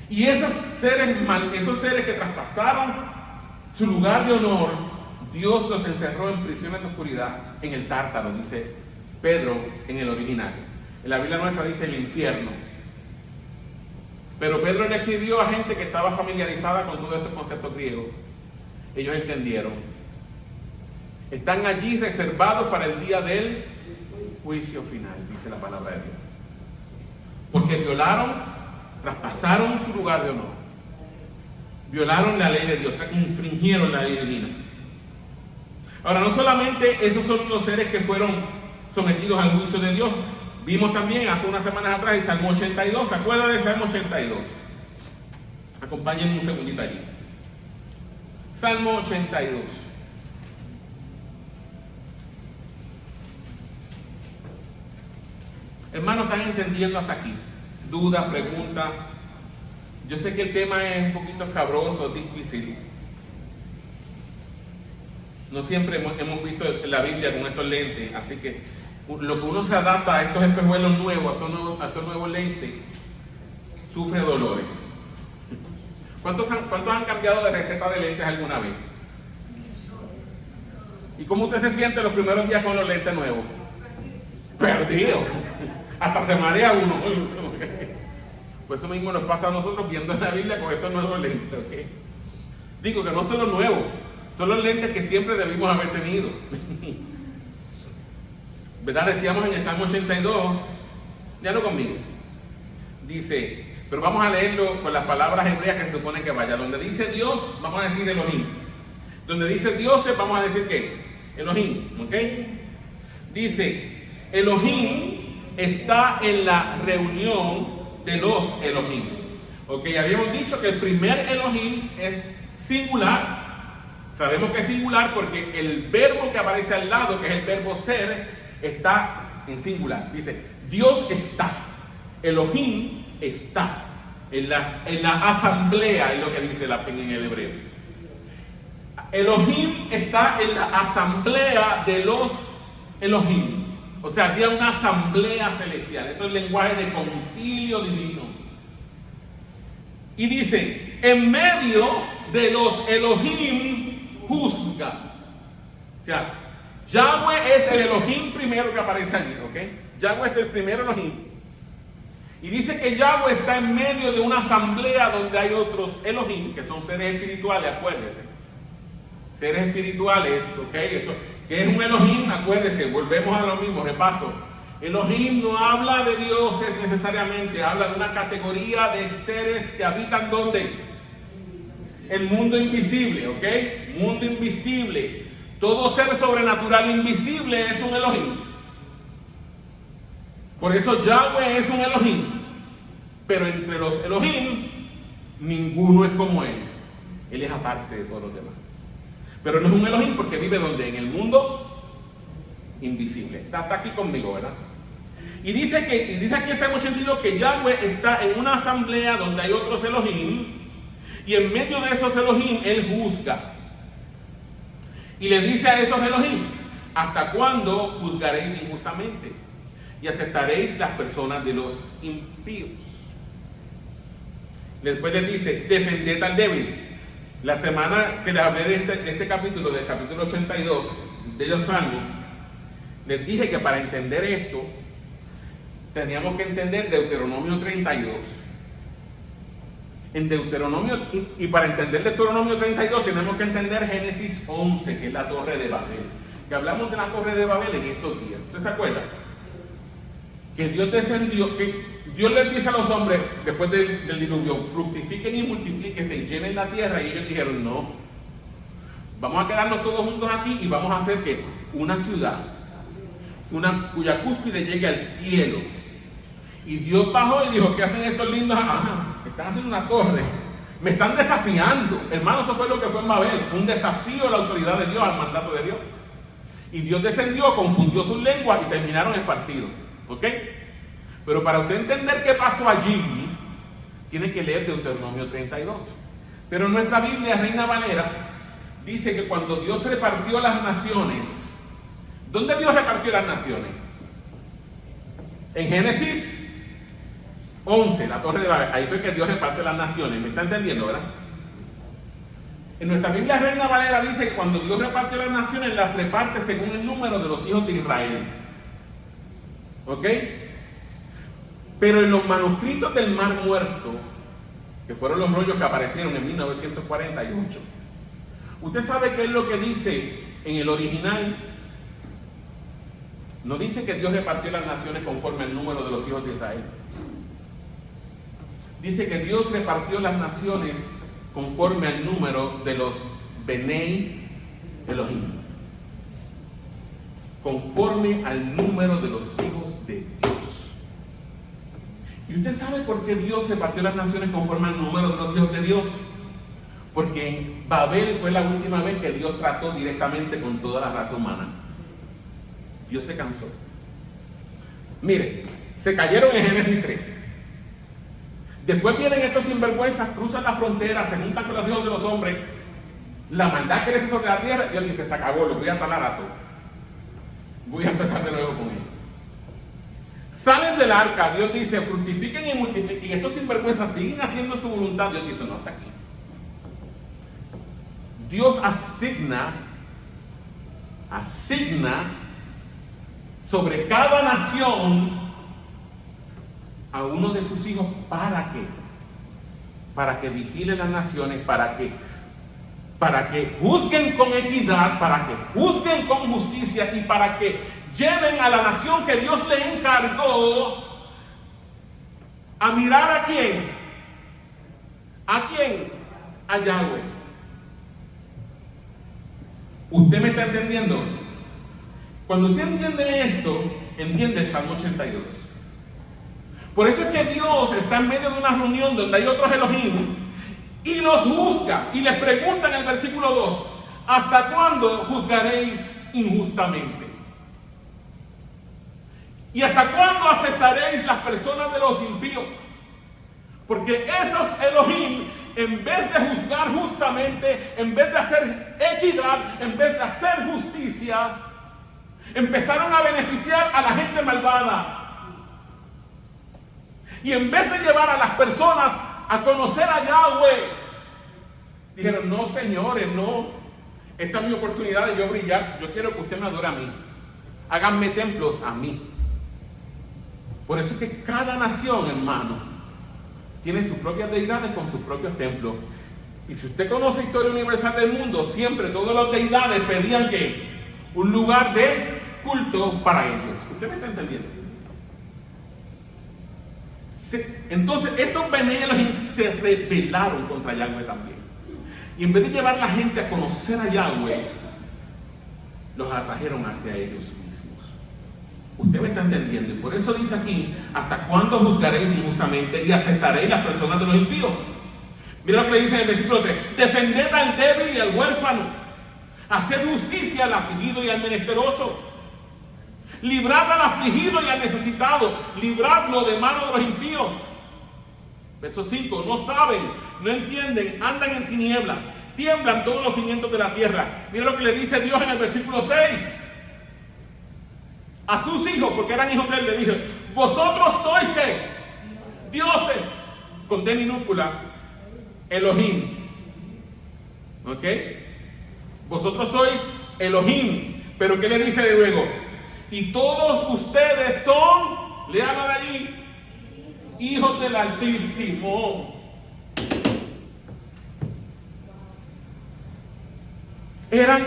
Y esos seres que traspasaron su lugar de honor, Dios los encerró en prisiones de oscuridad, en el tártaro, dice Pedro en el original. En la Biblia nuestra dice el infierno. Pero Pedro le escribió a gente que estaba familiarizada con todos estos conceptos griegos. Ellos entendieron. Están allí reservados para el día del juicio final, dice la palabra de Dios. Porque traspasaron su lugar de honor. Violaron la ley de Dios, infringieron la ley divina. Ahora, no solamente esos son los seres que fueron sometidos al juicio de Dios. Vimos también hace unas semanas atrás el Salmo 82. ¿Se acuerdan del Salmo 82? Acompáñenme un segundito allí. Salmo 82. Hermanos, ¿están entendiendo hasta aquí? ¿Dudas, preguntas? Yo sé que el tema es un poquito escabroso, difícil. No siempre hemos visto la Biblia con estos lentes, así que lo que uno se adapta a estos espejuelos nuevos, a estos nuevos lentes, sufre dolores. ¿Cuántos han cambiado de receta de lentes alguna vez? ¿Y cómo usted se siente los primeros días con los lentes nuevos? Perdido. Hasta se marea uno. Pues eso mismo nos pasa a nosotros viendo en la Biblia con estos nuevos lentes. ¿Okay? Digo que no son los nuevos, son los lentes que siempre debimos haber tenido. ¿Verdad? Decíamos en el Salmo 82, ya no conmigo. Dice, pero vamos a leerlo con las palabras hebreas que se supone que vaya. Donde dice Dios, vamos a decir Elohim. Donde dice dioses, vamos a decir ¿qué? Elohim, ¿ok? Dice, Elohim está en la reunión de los Elohim. Ok, habíamos dicho que el primer Elohim es singular. Sabemos que es singular porque el verbo que aparece al lado, que es el verbo ser, está en singular. Dice, Dios está. Elohim está. En la asamblea es lo que dice en el hebreo. Elohim está en la asamblea de los Elohim. O sea, había una asamblea celestial. Eso es el lenguaje de concilio divino. Y dice, en medio de los Elohim juzga. O sea, Yahweh es el Elohim primero que aparece allí, ¿ok? Yahweh es el primer Elohim. Y dice que Yahweh está en medio de una asamblea donde hay otros Elohim, que son seres espirituales, acuérdense. Seres espirituales, ¿ok? Eso, ¿qué es un Elohim? Acuérdense, volvemos a lo mismo, repaso. Elohim no habla de dioses necesariamente, habla de una categoría de seres que habitan ¿dónde? El mundo invisible, ¿ok? Mundo invisible. Todo ser sobrenatural invisible es un Elohim. Por eso Yahweh es un Elohim. Pero entre los Elohim, ninguno es como él. Él es aparte de todos los demás. Pero no es un Elohim porque vive donde? En el mundo invisible. Está aquí conmigo, ¿verdad? Y dice aquí en Salmo 82 que Yahweh está en una asamblea donde hay otros Elohim. Y en medio de esos Elohim, Él juzga. Y le dice a esos Elohim, ¿hasta cuándo juzgaréis injustamente? Y aceptaréis las personas de los impíos. Después les dice, defended al débil. La semana que les hablé de este capítulo, del capítulo 82 de los Salmos, les dije que para entender esto, teníamos que entender Deuteronomio 32. En Deuteronomio, y para entender Deuteronomio 32 tenemos que entender Génesis 11, que es la Torre de Babel. Que hablamos de la Torre de Babel en estos días. ¿Usted se acuerda? Que Dios descendió, que Dios les dice a los hombres, después del diluvio, fructifiquen y multiplíquense y llenen la tierra, y ellos dijeron, no, vamos a quedarnos todos juntos aquí y vamos a hacer que una ciudad, cuya cúspide llegue al cielo. Y Dios bajó y dijo, ¿qué hacen estos lindos? Están haciendo una torre, me están desafiando. Hermano, eso fue lo que fue en Babel, fue un desafío a la autoridad de Dios, al mandato de Dios. Y Dios descendió, confundió sus lenguas y terminaron esparcidos. ¿Ok? Pero para usted entender qué pasó allí, tiene que leer Deuteronomio 32. Pero en nuestra Biblia, Reina Valera, dice que cuando Dios repartió las naciones, ¿dónde Dios repartió las naciones? En Génesis 11, la Torre de Babel. Ahí fue que Dios reparte las naciones. ¿Me está entendiendo, verdad? En nuestra Biblia, Reina Valera dice que cuando Dios repartió las naciones, las reparte según el número de los hijos de Israel. ¿Ok? Pero en los manuscritos del Mar Muerto, que fueron los rollos que aparecieron en 1948, ¿usted sabe qué es lo que dice en el original? No dice que Dios repartió las naciones conforme al número de los hijos de Israel. Dice que Dios repartió las naciones conforme al número de los Benei Elohim. Conforme al número de los hijos de Dios. ¿Y usted sabe por qué Dios repartió las naciones conforme al número de los hijos de Dios? Porque en Babel fue la última vez que Dios trató directamente con toda la raza humana. Dios se cansó. Mire, se cayeron en Génesis 3. Después vienen estos sinvergüenzas, cruzan la frontera, se juntan con los hijos de los hombres. La maldad crece sobre la tierra. Dios dice, se acabó, los voy a talar a todos. Voy a empezar de nuevo con ellos. Salen del arca, Dios dice, fructifiquen y multipliquen. Y estos sinvergüenzas siguen haciendo su voluntad. Dios dice, no, hasta aquí. Dios asigna sobre cada nación a uno de sus hijos. ¿Para qué? Para que vigilen las naciones, para que juzguen con equidad, para que juzguen con justicia y para que lleven a la nación que Dios le encargó a mirar a quién. ¿A quién? A Yahweh. ¿Usted me está entendiendo? Cuando usted entiende eso, entiende el Salmo 82. Por eso es que Dios está en medio de una reunión donde hay otros Elohim y los juzga y les pregunta en el versículo 2, ¿hasta cuándo juzgaréis injustamente? ¿Y hasta cuándo aceptaréis las personas de los impíos? Porque esos Elohim, en vez de juzgar justamente, en vez de hacer equidad, en vez de hacer justicia, empezaron a beneficiar a la gente malvada. Y en vez de llevar a las personas a conocer a Yahweh, dijeron, no señores, no, esta es mi oportunidad de yo brillar, yo quiero que usted me adore a mí, háganme templos a mí. Por eso es que cada nación, hermano, tiene sus propias deidades con sus propios templos. Y si usted conoce historia universal del mundo, siempre todas las deidades pedían que un lugar de culto para ellos. ¿Usted me está entendiendo? Entonces estos Bnei Elohim se rebelaron contra Yahweh también. Y en vez de llevar a la gente a conocer a Yahweh, los atrajeron hacia ellos mismos. Usted me está entendiendo. Y por eso dice aquí, ¿hasta cuándo juzgaréis injustamente y aceptaréis las personas de los impíos? Mira lo que dice en el versículo 3. Defended al débil y al huérfano. Haced justicia al afligido y al menesteroso. Librad al afligido y al necesitado. Libradlo de mano de los impíos. Verso 5. No saben, no entienden, andan en tinieblas. Tiemblan todos los cimientos de la tierra. Mira lo que le dice Dios en el versículo 6. A sus hijos, porque eran hijos de él, le dije, vosotros sois ¿qué? Dioses, con D minúscula, Elohim. ¿Ok? Vosotros sois Elohim. Pero ¿qué le dice de luego? Y todos ustedes son, le habla de allí, hijos del Altísimo. Eran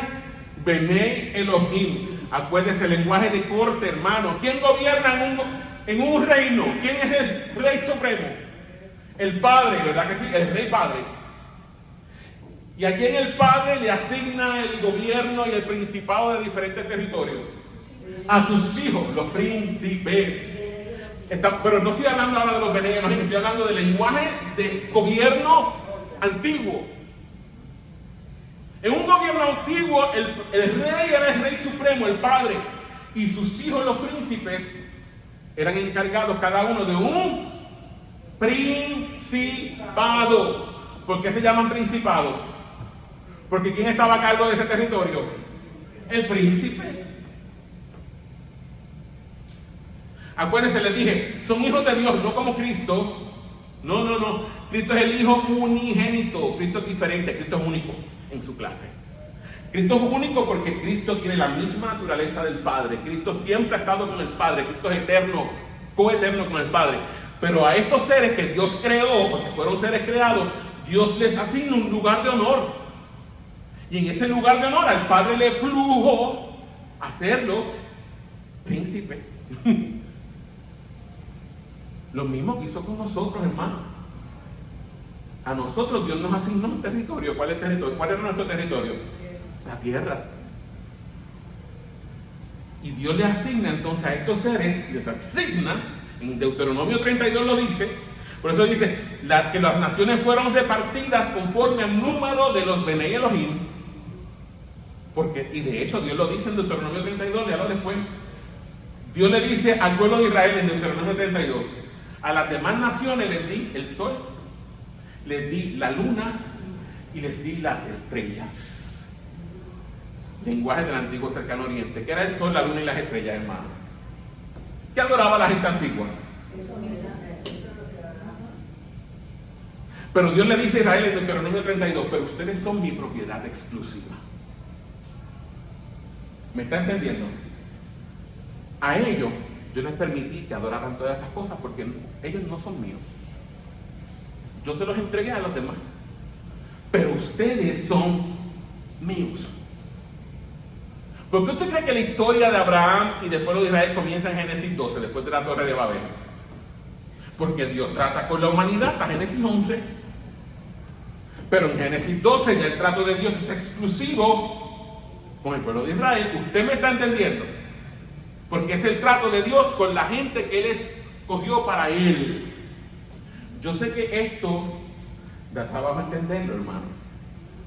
Bnei Elohim. Acuérdese el lenguaje de corte, hermano. ¿Quién gobierna en un reino? ¿Quién es el rey supremo? El Padre, ¿verdad que sí? El Rey Padre. Y a quién el Padre le asigna el gobierno y el principado de diferentes territorios. A sus hijos, los príncipes. Pero no estoy hablando ahora de los Bnei Elohim, estoy hablando del lenguaje de gobierno antiguo. En un gobierno antiguo, el rey era el rey supremo, el padre, y sus hijos, los príncipes, eran encargados cada uno de un principado. ¿Por qué se llaman principados? Porque ¿quién estaba a cargo de ese territorio? El príncipe. Acuérdense, les dije, son hijos de Dios, no como Cristo. No. Cristo es el Hijo unigénito. Cristo es diferente, Cristo es único en su clase. Cristo es único porque Cristo tiene la misma naturaleza del Padre. Cristo siempre ha estado con el Padre. Cristo es eterno, coeterno con el Padre. Pero a estos seres que Dios creó, porque fueron seres creados, Dios les asigna un lugar de honor. Y en ese lugar de honor al Padre le plujo hacerlos príncipes. Lo mismo que hizo con nosotros, hermano. A nosotros Dios nos asignó un territorio. ¿Cuál es el territorio? ¿Cuál era nuestro territorio? La tierra. Y Dios le asigna entonces a estos seres, les asigna, en Deuteronomio 32 lo dice, por eso dice, que las naciones fueron repartidas conforme al número de los Benei Elohim. Y de hecho Dios lo dice en Deuteronomio 32, léalo después. Dios le dice al pueblo de Israel en Deuteronomio 32, a las demás naciones les di el sol, les di la luna y les di las estrellas. Lenguaje del antiguo cercano oriente. ¿Qué era el sol, la luna y las estrellas, hermano? ¿Qué adoraba la gente antigua? Pero Dios le dice a Israel en Deuteronomio 32, pero ustedes son mi propiedad exclusiva. ¿Me está entendiendo? A ellos yo les permití que adoraran todas esas cosas porque ellos no son míos. Yo se los entregué a los demás. Pero ustedes son míos. ¿Por qué usted cree que la historia de Abraham y del pueblo de Israel comienza en Génesis 12, después de la Torre de Babel? Porque Dios trata con la humanidad hasta Génesis 11. Pero en Génesis 12 ya el trato de Dios es exclusivo con el pueblo de Israel. ¿Usted me está entendiendo? Porque es el trato de Dios con la gente que Él escogió para Él. Yo sé que esto da trabajo entenderlo, hermano.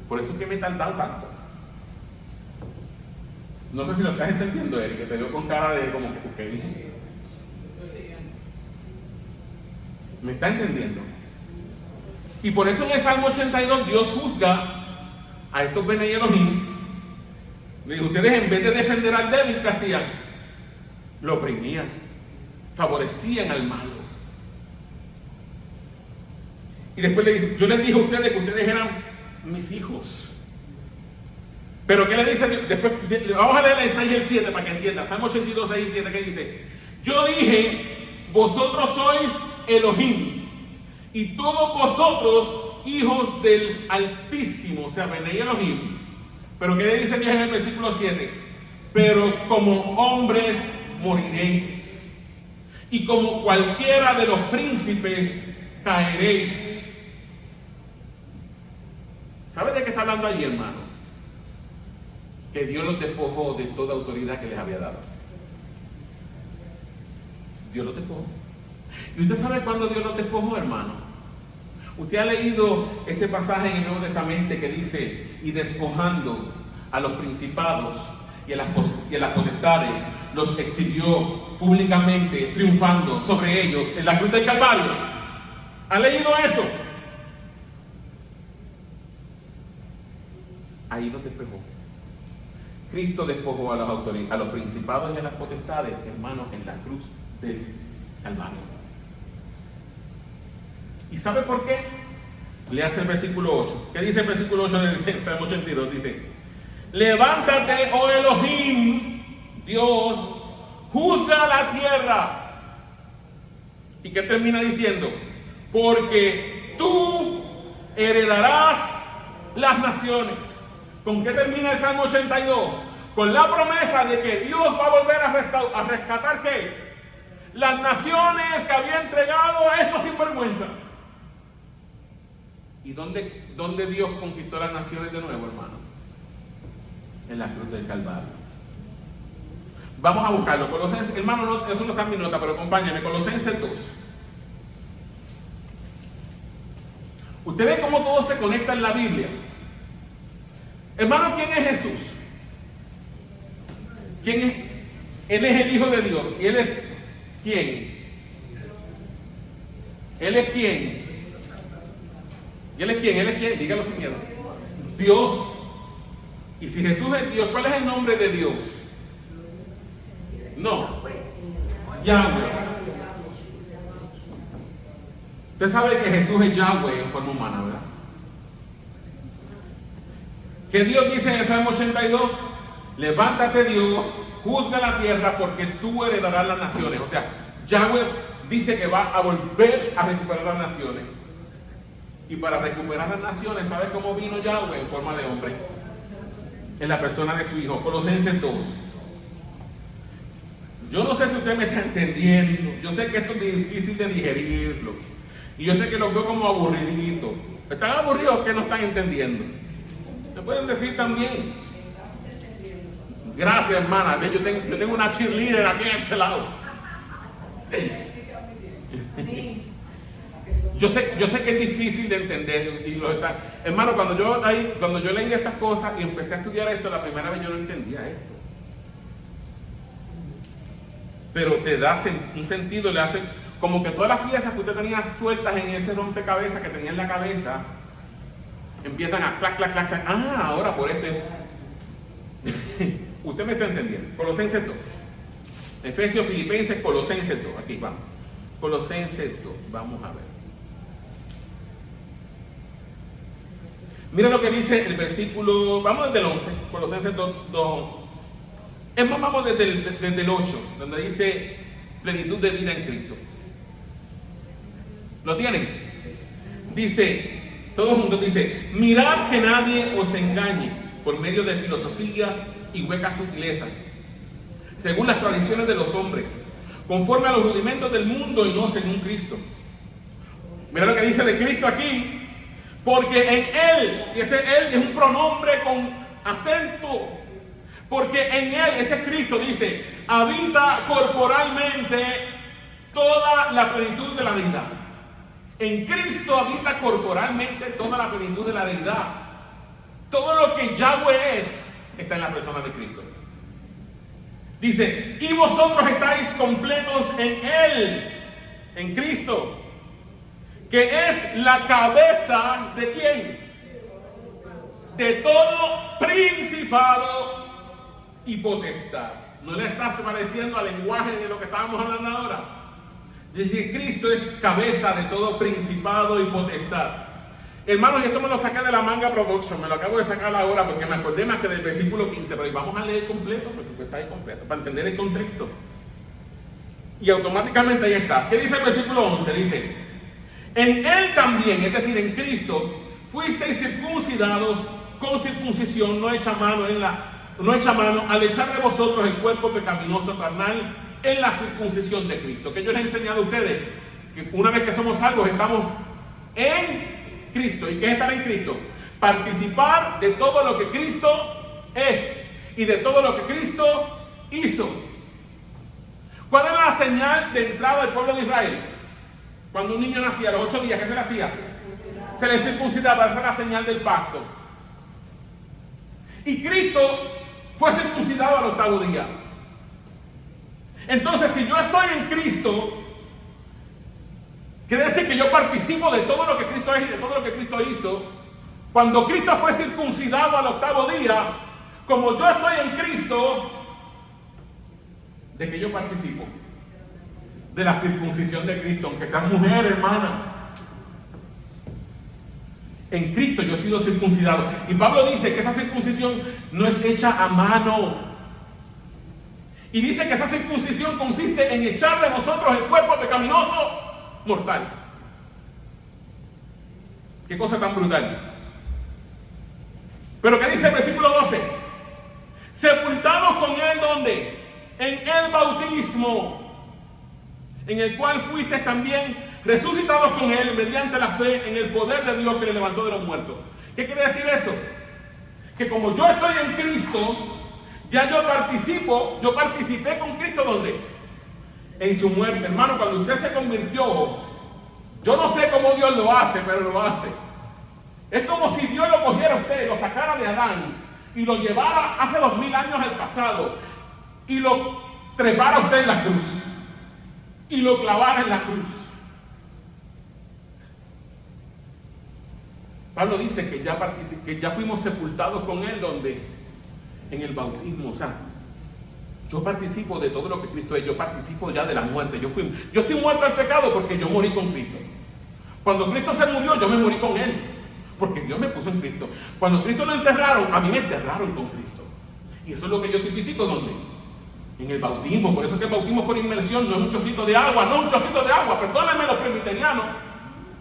Por eso es que me he tardado tanto. No sé si lo estás entendiendo, Eric, que te veo con cara de como que dije. ¿Me está entendiendo? Y por eso en el Salmo 82 Dios juzga a estos Benei Elohim. Le dice, ustedes en vez de defender al débil, ¿qué hacían? Lo oprimían, favorecían al malo. Y después le dice, yo les dije a ustedes que ustedes eran mis hijos. Pero ¿qué le dice? Después, vamos a leer el 6 y el 7 para que entienda. Salmo 82, 6 y 7, ¿qué dice? Yo dije, vosotros sois Elohim, y todos vosotros hijos del Altísimo, o sea, Benei Elohim. Pero ¿qué le dice Dios en el versículo 7? Pero como hombres moriréis, y como cualquiera de los príncipes caeréis. ¿Sabe de qué está hablando allí, hermano? Que Dios los despojó de toda autoridad que les había dado. Dios los despojó. ¿Y usted sabe cuándo Dios los despojó, hermano? Usted ha leído ese pasaje en el Nuevo Testamento que dice, y despojando a los principados y a las potestades, los exhibió públicamente, triunfando sobre ellos en la cruz del Calvario. ¿Ha leído eso? Ahí los despojó. Cristo despojó a los principados y a las potestades, hermanos, en la cruz del Calvario. ¿Y sabe por qué? Le hace el versículo 8. ¿Qué dice el versículo 8 del Salmo 82? Dice, levántate, oh Elohim, Dios, juzga la tierra. ¿Y qué termina diciendo? Porque tú heredarás las naciones. ¿Con qué termina el Salmo 82? Con la promesa de que Dios va a volver a rescatar ¿qué? Las naciones que había entregado a estos sinvergüenza. ¿Y dónde Dios conquistó las naciones de nuevo, hermano? En la cruz del Calvario. Vamos a buscarlo. Colosenses, hermano, no, eso no está en mi nota, pero acompáñame. Colosenses 2. Usted ve cómo todo se conecta en la Biblia. Hermano, ¿quién es Jesús? ¿Quién es? Él es el Hijo de Dios. ¿Y Él es quién? ¿Él es quién? ¿Y Él es quién? ¿Él es quién? Dígalo sin miedo. Dios. Y si Jesús es Dios, ¿cuál es el nombre de Dios? No. Yahweh. Usted sabe que Jesús es Yahweh en forma humana, ¿verdad? ¿Qué Dios dice en el Salmo 82? Levántate, Dios, juzga la tierra porque tú heredarás las naciones. O sea, Yahweh dice que va a volver a recuperar las naciones. Y para recuperar las naciones, ¿sabe cómo vino Yahweh? En forma de hombre. En la persona de su Hijo. Colosenses 2. Yo no sé si usted me está entendiendo. Yo sé que esto es difícil de digerirlo. Y yo sé que lo veo como aburridito. ¿Están aburridos o que no están entendiendo? ¿Me pueden decir también? Gracias, hermana. Yo tengo una cheerleader aquí a este lado. Yo sé que es difícil de entender y lo está. Hermano, cuando yo leí estas cosas y empecé a estudiar esto, la primera vez yo no entendía esto. Pero te da un sentido, le hace como que todas las piezas que usted tenía sueltas en ese rompecabezas que tenía en la cabeza empiezan a clac, clac, clac, clac. Ah, ahora por este. Usted me está entendiendo. Colosenses 2. Efesios, Filipenses, Colosenses 2. Aquí vamos. Colosenses 2. Vamos a ver. Mira lo que dice el versículo. Vamos desde el 11. Colosenses 2. Es más, vamos desde el 8, donde dice plenitud de vida en Cristo. ¿Lo tienen? Dice, todos juntos dice, mirad que nadie os engañe por medio de filosofías y huecas sutilezas, según las tradiciones de los hombres, conforme a los rudimentos del mundo y no según Cristo. Mira lo que dice de Cristo aquí, porque en Él, y ese Él es un pronombre con acento, porque en Él, ese Cristo dice, habita corporalmente toda la plenitud de la deidad. En Cristo habita corporalmente toda la plenitud de la deidad. Todo lo que Yahweh es, está en la persona de Cristo. Dice, y vosotros estáis completos en Él, en Cristo, que es la cabeza de ¿quién? De todo principado y potestad. ¿No le estás pareciendo al lenguaje de lo que estábamos hablando ahora? Dice que Cristo es cabeza de todo principado y potestad. Hermanos, y esto me lo saqué de la Manga Production, me lo acabo de sacar ahora porque me acordé más que del versículo 15, pero vamos a leer completo, porque está ahí completo, para entender el contexto. Y automáticamente ahí está. ¿Qué dice el versículo 11? Dice, en Él también, es decir, en Cristo, fuisteis circuncidados con circuncisión no hecha mano al echar de vosotros el cuerpo pecaminoso carnal en la circuncisión de Cristo. Que yo les he enseñado a ustedes que una vez que somos salvos estamos en Cristo. ¿Y qué es estar en Cristo? Participar de todo lo que Cristo es y de todo lo que Cristo hizo. ¿Cuál era la señal de entrada del pueblo de Israel? Cuando un niño nacía, a los 8 días, ¿qué se le hacía? Se le circuncidaba, esa era la señal del pacto. Y Cristo fue circuncidado al 8º día. Entonces, si yo estoy en Cristo, quiere decir que yo participo de todo lo que Cristo es y de todo lo que Cristo hizo. Cuando Cristo fue circuncidado al 8º día, como yo estoy en Cristo, ¿de qué yo participo? De la circuncisión de Cristo, aunque seas mujer, hermana. En Cristo yo he sido circuncidado. Y Pablo dice que esa circuncisión no es hecha a mano. Y dice que esa circuncisión consiste en echar de nosotros el cuerpo pecaminoso mortal. Qué cosa tan brutal. Pero ¿qué dice el versículo 12? Sepultados con Él, ¿dónde? En el bautismo, en el cual fuiste también resucitados con Él mediante la fe en el poder de Dios que le levantó de los muertos. ¿Qué quiere decir eso? Que como yo estoy en Cristo, ya yo participé con Cristo, ¿dónde? En su muerte. Hermano, cuando usted se convirtió, yo no sé cómo Dios lo hace, pero lo hace. Es como si Dios lo cogiera a usted, lo sacara de Adán y lo llevara hace 2000 años al pasado y lo trepara a usted en la cruz y lo clavara en la cruz. Pablo dice que ya fuimos sepultados con Él, ¿dónde? En el bautismo. O sea, yo participo de todo lo que Cristo es. Yo participo ya de la muerte. Yo estoy muerto al pecado porque yo morí con Cristo. Cuando Cristo se murió, yo me morí con Él, porque Dios me puso en Cristo. Cuando Cristo lo enterraron, a mí me enterraron con Cristo. Y eso es lo que yo tipifico, ¿dónde? En el bautismo. Por eso es que el bautismo por inmersión no es un chocito de agua, no un chocito de agua. Perdónenme los presbiterianos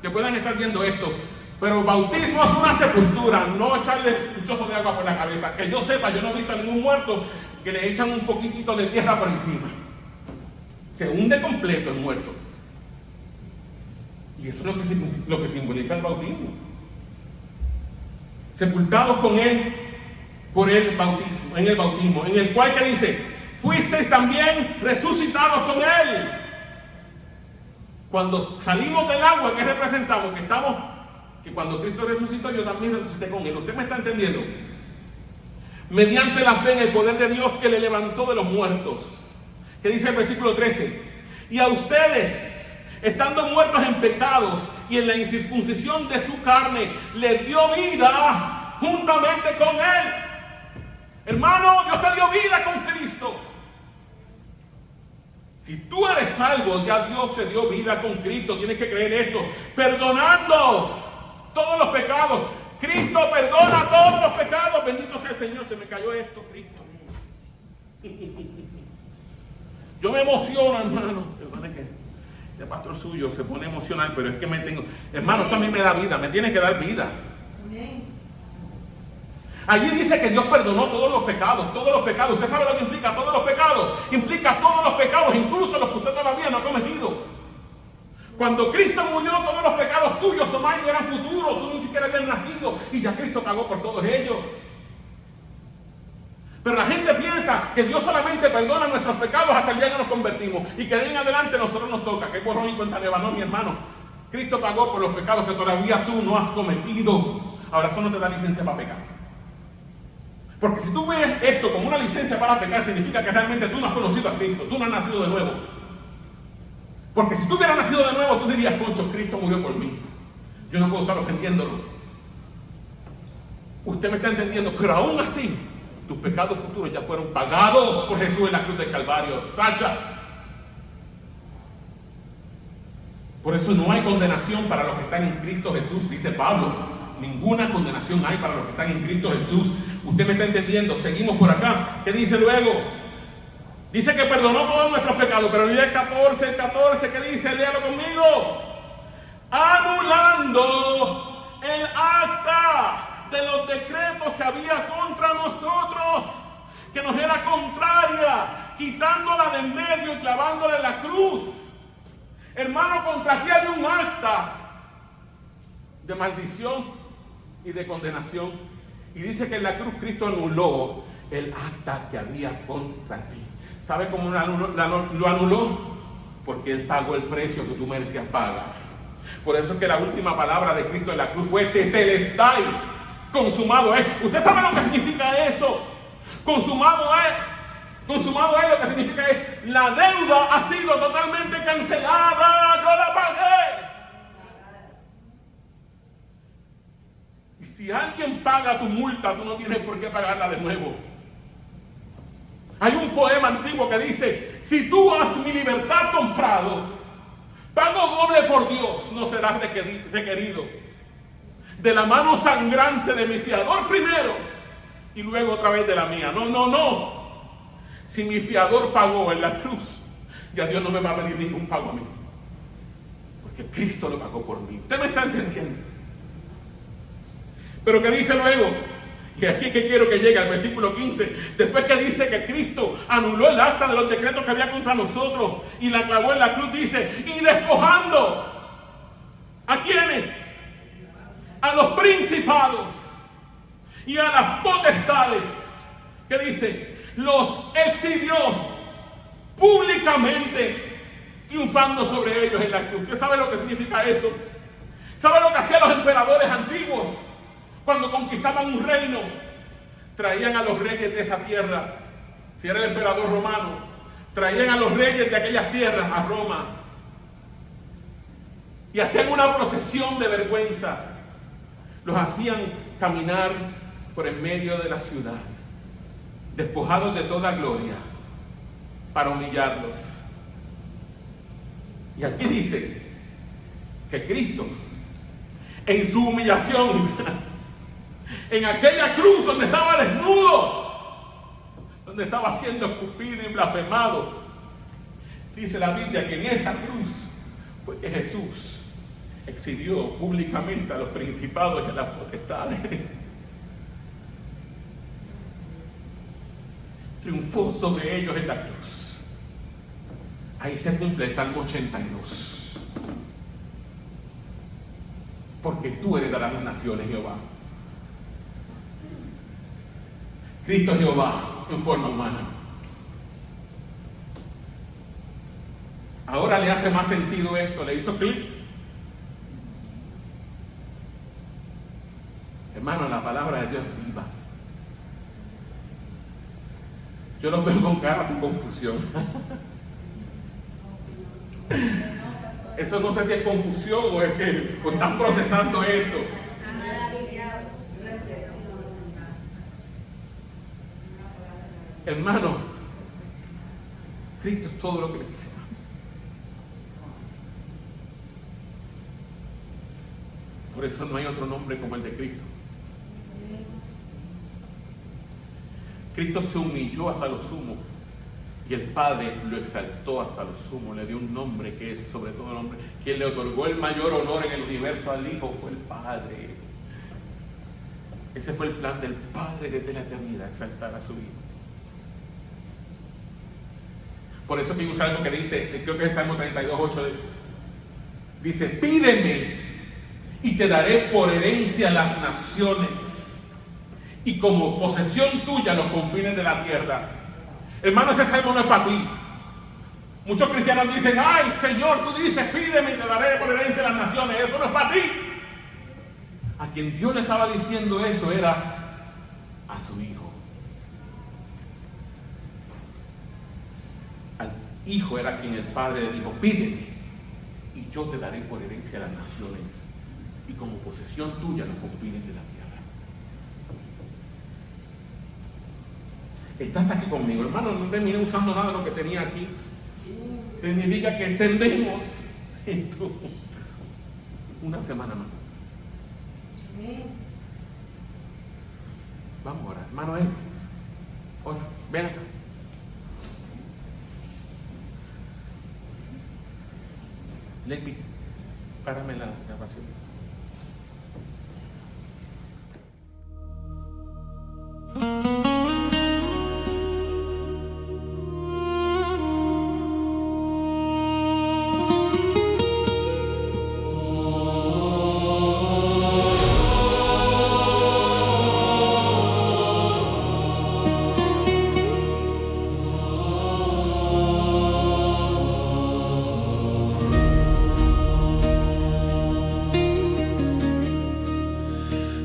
que puedan estar viendo esto. Pero bautismo es una sepultura, no echarle un chozo de agua por la cabeza. Que yo sepa, yo no he visto a ningún muerto que le echan un poquitito de tierra por encima. Se hunde completo el muerto. Y eso es lo que simboliza el bautismo. Sepultados con Él por el bautismo, en el bautismo, en el cual que dice, fuisteis también resucitados con Él. Cuando salimos del agua, ¿qué representamos? Que cuando Cristo resucitó, yo también resucité con Él. ¿Usted me está entendiendo? Mediante la fe en el poder de Dios que le levantó de los muertos. ¿Qué dice el versículo 13? Y a ustedes, estando muertos en pecados y en la incircuncisión de su carne, les dio vida juntamente con Él. Hermano, Dios te dio vida con Cristo. Si tú eres salvo, ya Dios te dio vida con Cristo. Tienes que creer esto. Perdonadlos todos los pecados. Cristo perdona todos los pecados. Bendito sea el Señor. Se me cayó esto, Cristo. Yo me emociono, hermano. Perdone que el pastor suyo se pone emocional, pero es que me tengo... Hermano, esto a mí me da vida. Me tiene que dar vida. Amén. Allí dice que Dios perdonó todos los pecados, todos los pecados. ¿Usted sabe lo que implica todos los pecados? Implica todos los pecados, incluso los que usted todavía no ha cometido. Cuando Cristo murió, todos los pecados tuyos o más eran futuros, tú ni siquiera habías nacido y ya Cristo pagó por todos ellos. Pero la gente piensa que Dios solamente perdona nuestros pecados hasta el día que nos convertimos y que de ahí en adelante a nosotros nos toca, que es borrón y cuenta nueva. No, mi hermano, Cristo pagó por los pecados que todavía tú no has cometido. Ahora eso no te da licencia para pecar. Porque si tú ves esto como una licencia para pecar, significa que realmente tú no has conocido a Cristo, tú no has nacido de nuevo. Porque si tú hubieras nacido de nuevo, tú dirías, Concho, Cristo murió por mí. Yo no puedo estar ofendiéndolo. Usted me está entendiendo, pero aún así, tus pecados futuros ya fueron pagados por Jesús en la cruz del Calvario. Sacha. Por eso no hay condenación para los que están en Cristo Jesús, dice Pablo. Ninguna condenación hay para los que están en Cristo Jesús. Usted me está entendiendo. Seguimos por acá. ¿Qué dice luego? Dice que perdonó todos nuestros pecados. Pero el día 14, ¿qué dice? Léalo conmigo. Anulando el acta de los decretos que había contra nosotros, que nos era contraria, quitándola de en medio y clavándola en la cruz. Hermano, contra ti hay un acta de maldición y de condenación. Y dice que en la cruz Cristo anuló el acta que había contra ti. ¿Sabe cómo lo anuló? Porque Él pagó el precio que tú merecías pagar. Por eso es que la última palabra de Cristo en la cruz fue tetelestai, consumado es. ¿Usted sabe lo que significa eso? Consumado es. Consumado es, lo que significa es, la deuda ha sido totalmente cancelada, yo la pagué. Y si alguien paga tu multa, tú no tienes por qué pagarla de nuevo. Hay un poema antiguo que dice, si tú has mi libertad comprado, pago doble por Dios, no serás requerido. De la mano sangrante de mi fiador primero, y luego otra vez de la mía. No. Si mi fiador pagó en la cruz, ya Dios no me va a pedir ningún pago a mí. Porque Cristo lo pagó por mí. ¿Usted me está entendiendo? Pero ¿qué dice luego? Y aquí es que quiero que llegue al versículo 15. Después que dice que Cristo anuló el acta de los decretos que había contra nosotros y la clavó en la cruz, dice, y despojando. ¿A quiénes? A los principados y a las potestades. ¿Qué dice? Los exhibió públicamente, triunfando sobre ellos en la cruz. ¿Usted sabe lo que significa eso? ¿Sabe lo que hacían los emperadores antiguos? Cuando conquistaban un reino, traían a los reyes de esa tierra. Si era el emperador romano, traían a los reyes de aquellas tierras a Roma y hacían una procesión de vergüenza. Los hacían caminar por en medio de la ciudad, despojados de toda gloria, para humillarlos. Y aquí dice que Cristo, en su humillación, en aquella cruz donde estaba desnudo, donde estaba siendo escupido y blasfemado, dice la Biblia que en esa cruz fue que Jesús exhibió públicamente a los principados y a las potestades. Triunfó sobre ellos en la cruz. Ahí se cumple el Salmo 82. Porque tú heredarás las naciones, Jehová. Cristo Jehová en forma humana Ahora le hace más sentido esto, le hizo clic. Hermano, la palabra de Dios es viva. Yo los veo con cara de confusión. Eso no sé si es confusión o es que están procesando esto. Maravillados. Hermano, Cristo es todo lo que necesitamos. Por eso no hay otro nombre como el de Cristo. Cristo se humilló hasta lo sumo y el Padre lo exaltó hasta lo sumo, le dio un nombre que es sobre todo nombre. Quien le otorgó el mayor honor en el universo al Hijo fue el Padre. Ese fue el plan del Padre desde la eternidad, exaltar a su Hijo. Por eso que hay un salmo que dice, creo que es el Salmo 32:8, dice: pídeme y te daré por herencia las naciones y como posesión tuya los confines de la tierra. Hermano, ese salmo no es para ti. Muchos cristianos dicen: ay, Señor, tú dices, pídeme y te daré por herencia las naciones. Eso no es para ti. A quien Dios le estaba diciendo eso era a su Hijo. Al Hijo era quien el Padre le dijo: pídeme y yo te daré por herencia las naciones y como posesión tuya los confines de la tierra. Está hasta aquí conmigo, hermano. No terminé usando nada de lo que tenía aquí. Significa que entendemos esto. Una semana más. Vamos ahora, hermano. Ora, ven acá. Lepi, párame la grabación.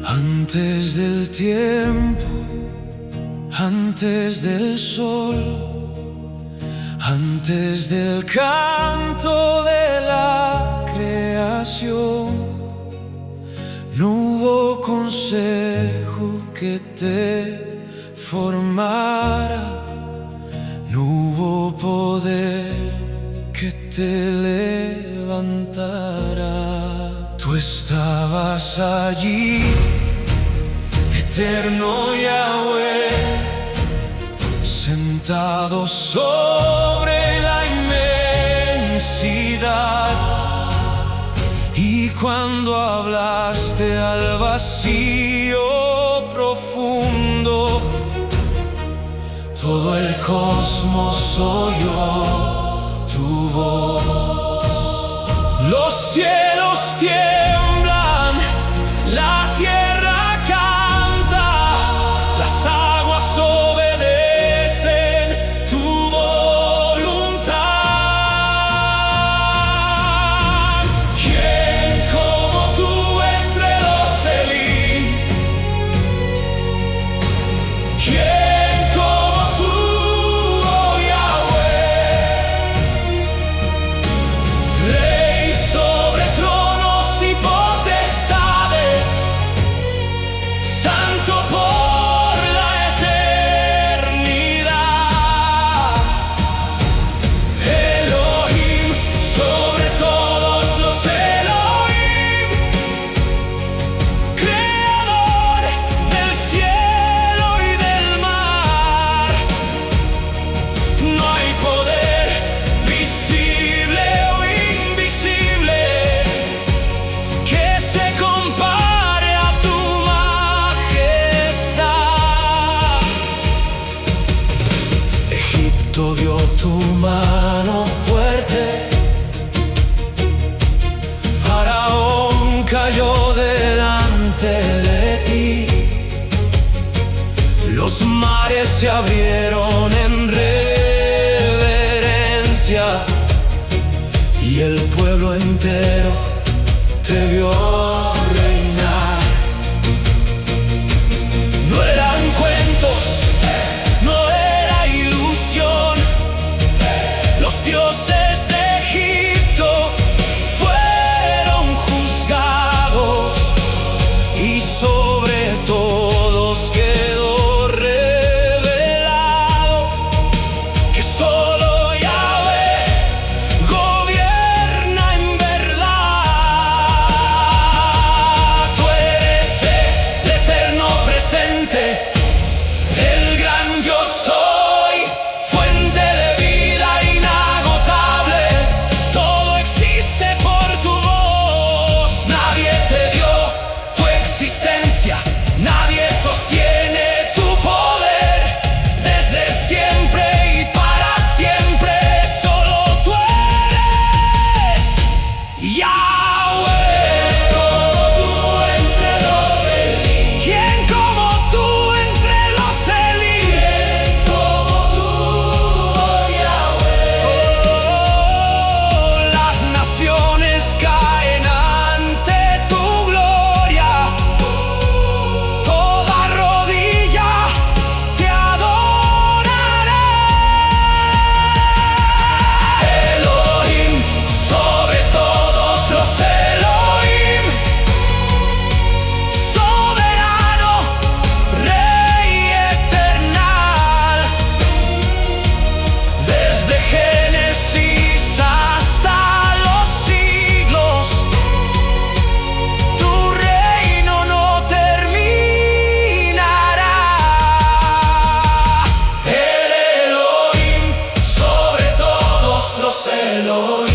Antes del tiempo, antes del sol, antes del canto de la creación, no hubo consejo que te formara, no hubo poder que te levantara. Tú estabas allí, eterno Yahweh, sentado sobre la inmensidad, y cuando hablaste al vacío profundo, todo el cosmos oyó tu voz. Los cielos tiemblan, la tierra canta, las aguas obedecen tu voluntad. ¿Quién como tú entre los Elim? ¿Quién como tú, oh Yahweh? Rey sobre tronos y potestades, santo por la eternidad. Elohim sobre todos los Elohim, creador del cielo y del mar. No hay poder visible o invisible que se compare a tu majestad. Egipto vio tu mano fuerte, Faraón cayó delante de ti, los mares se abrieron en reverencia Elohim.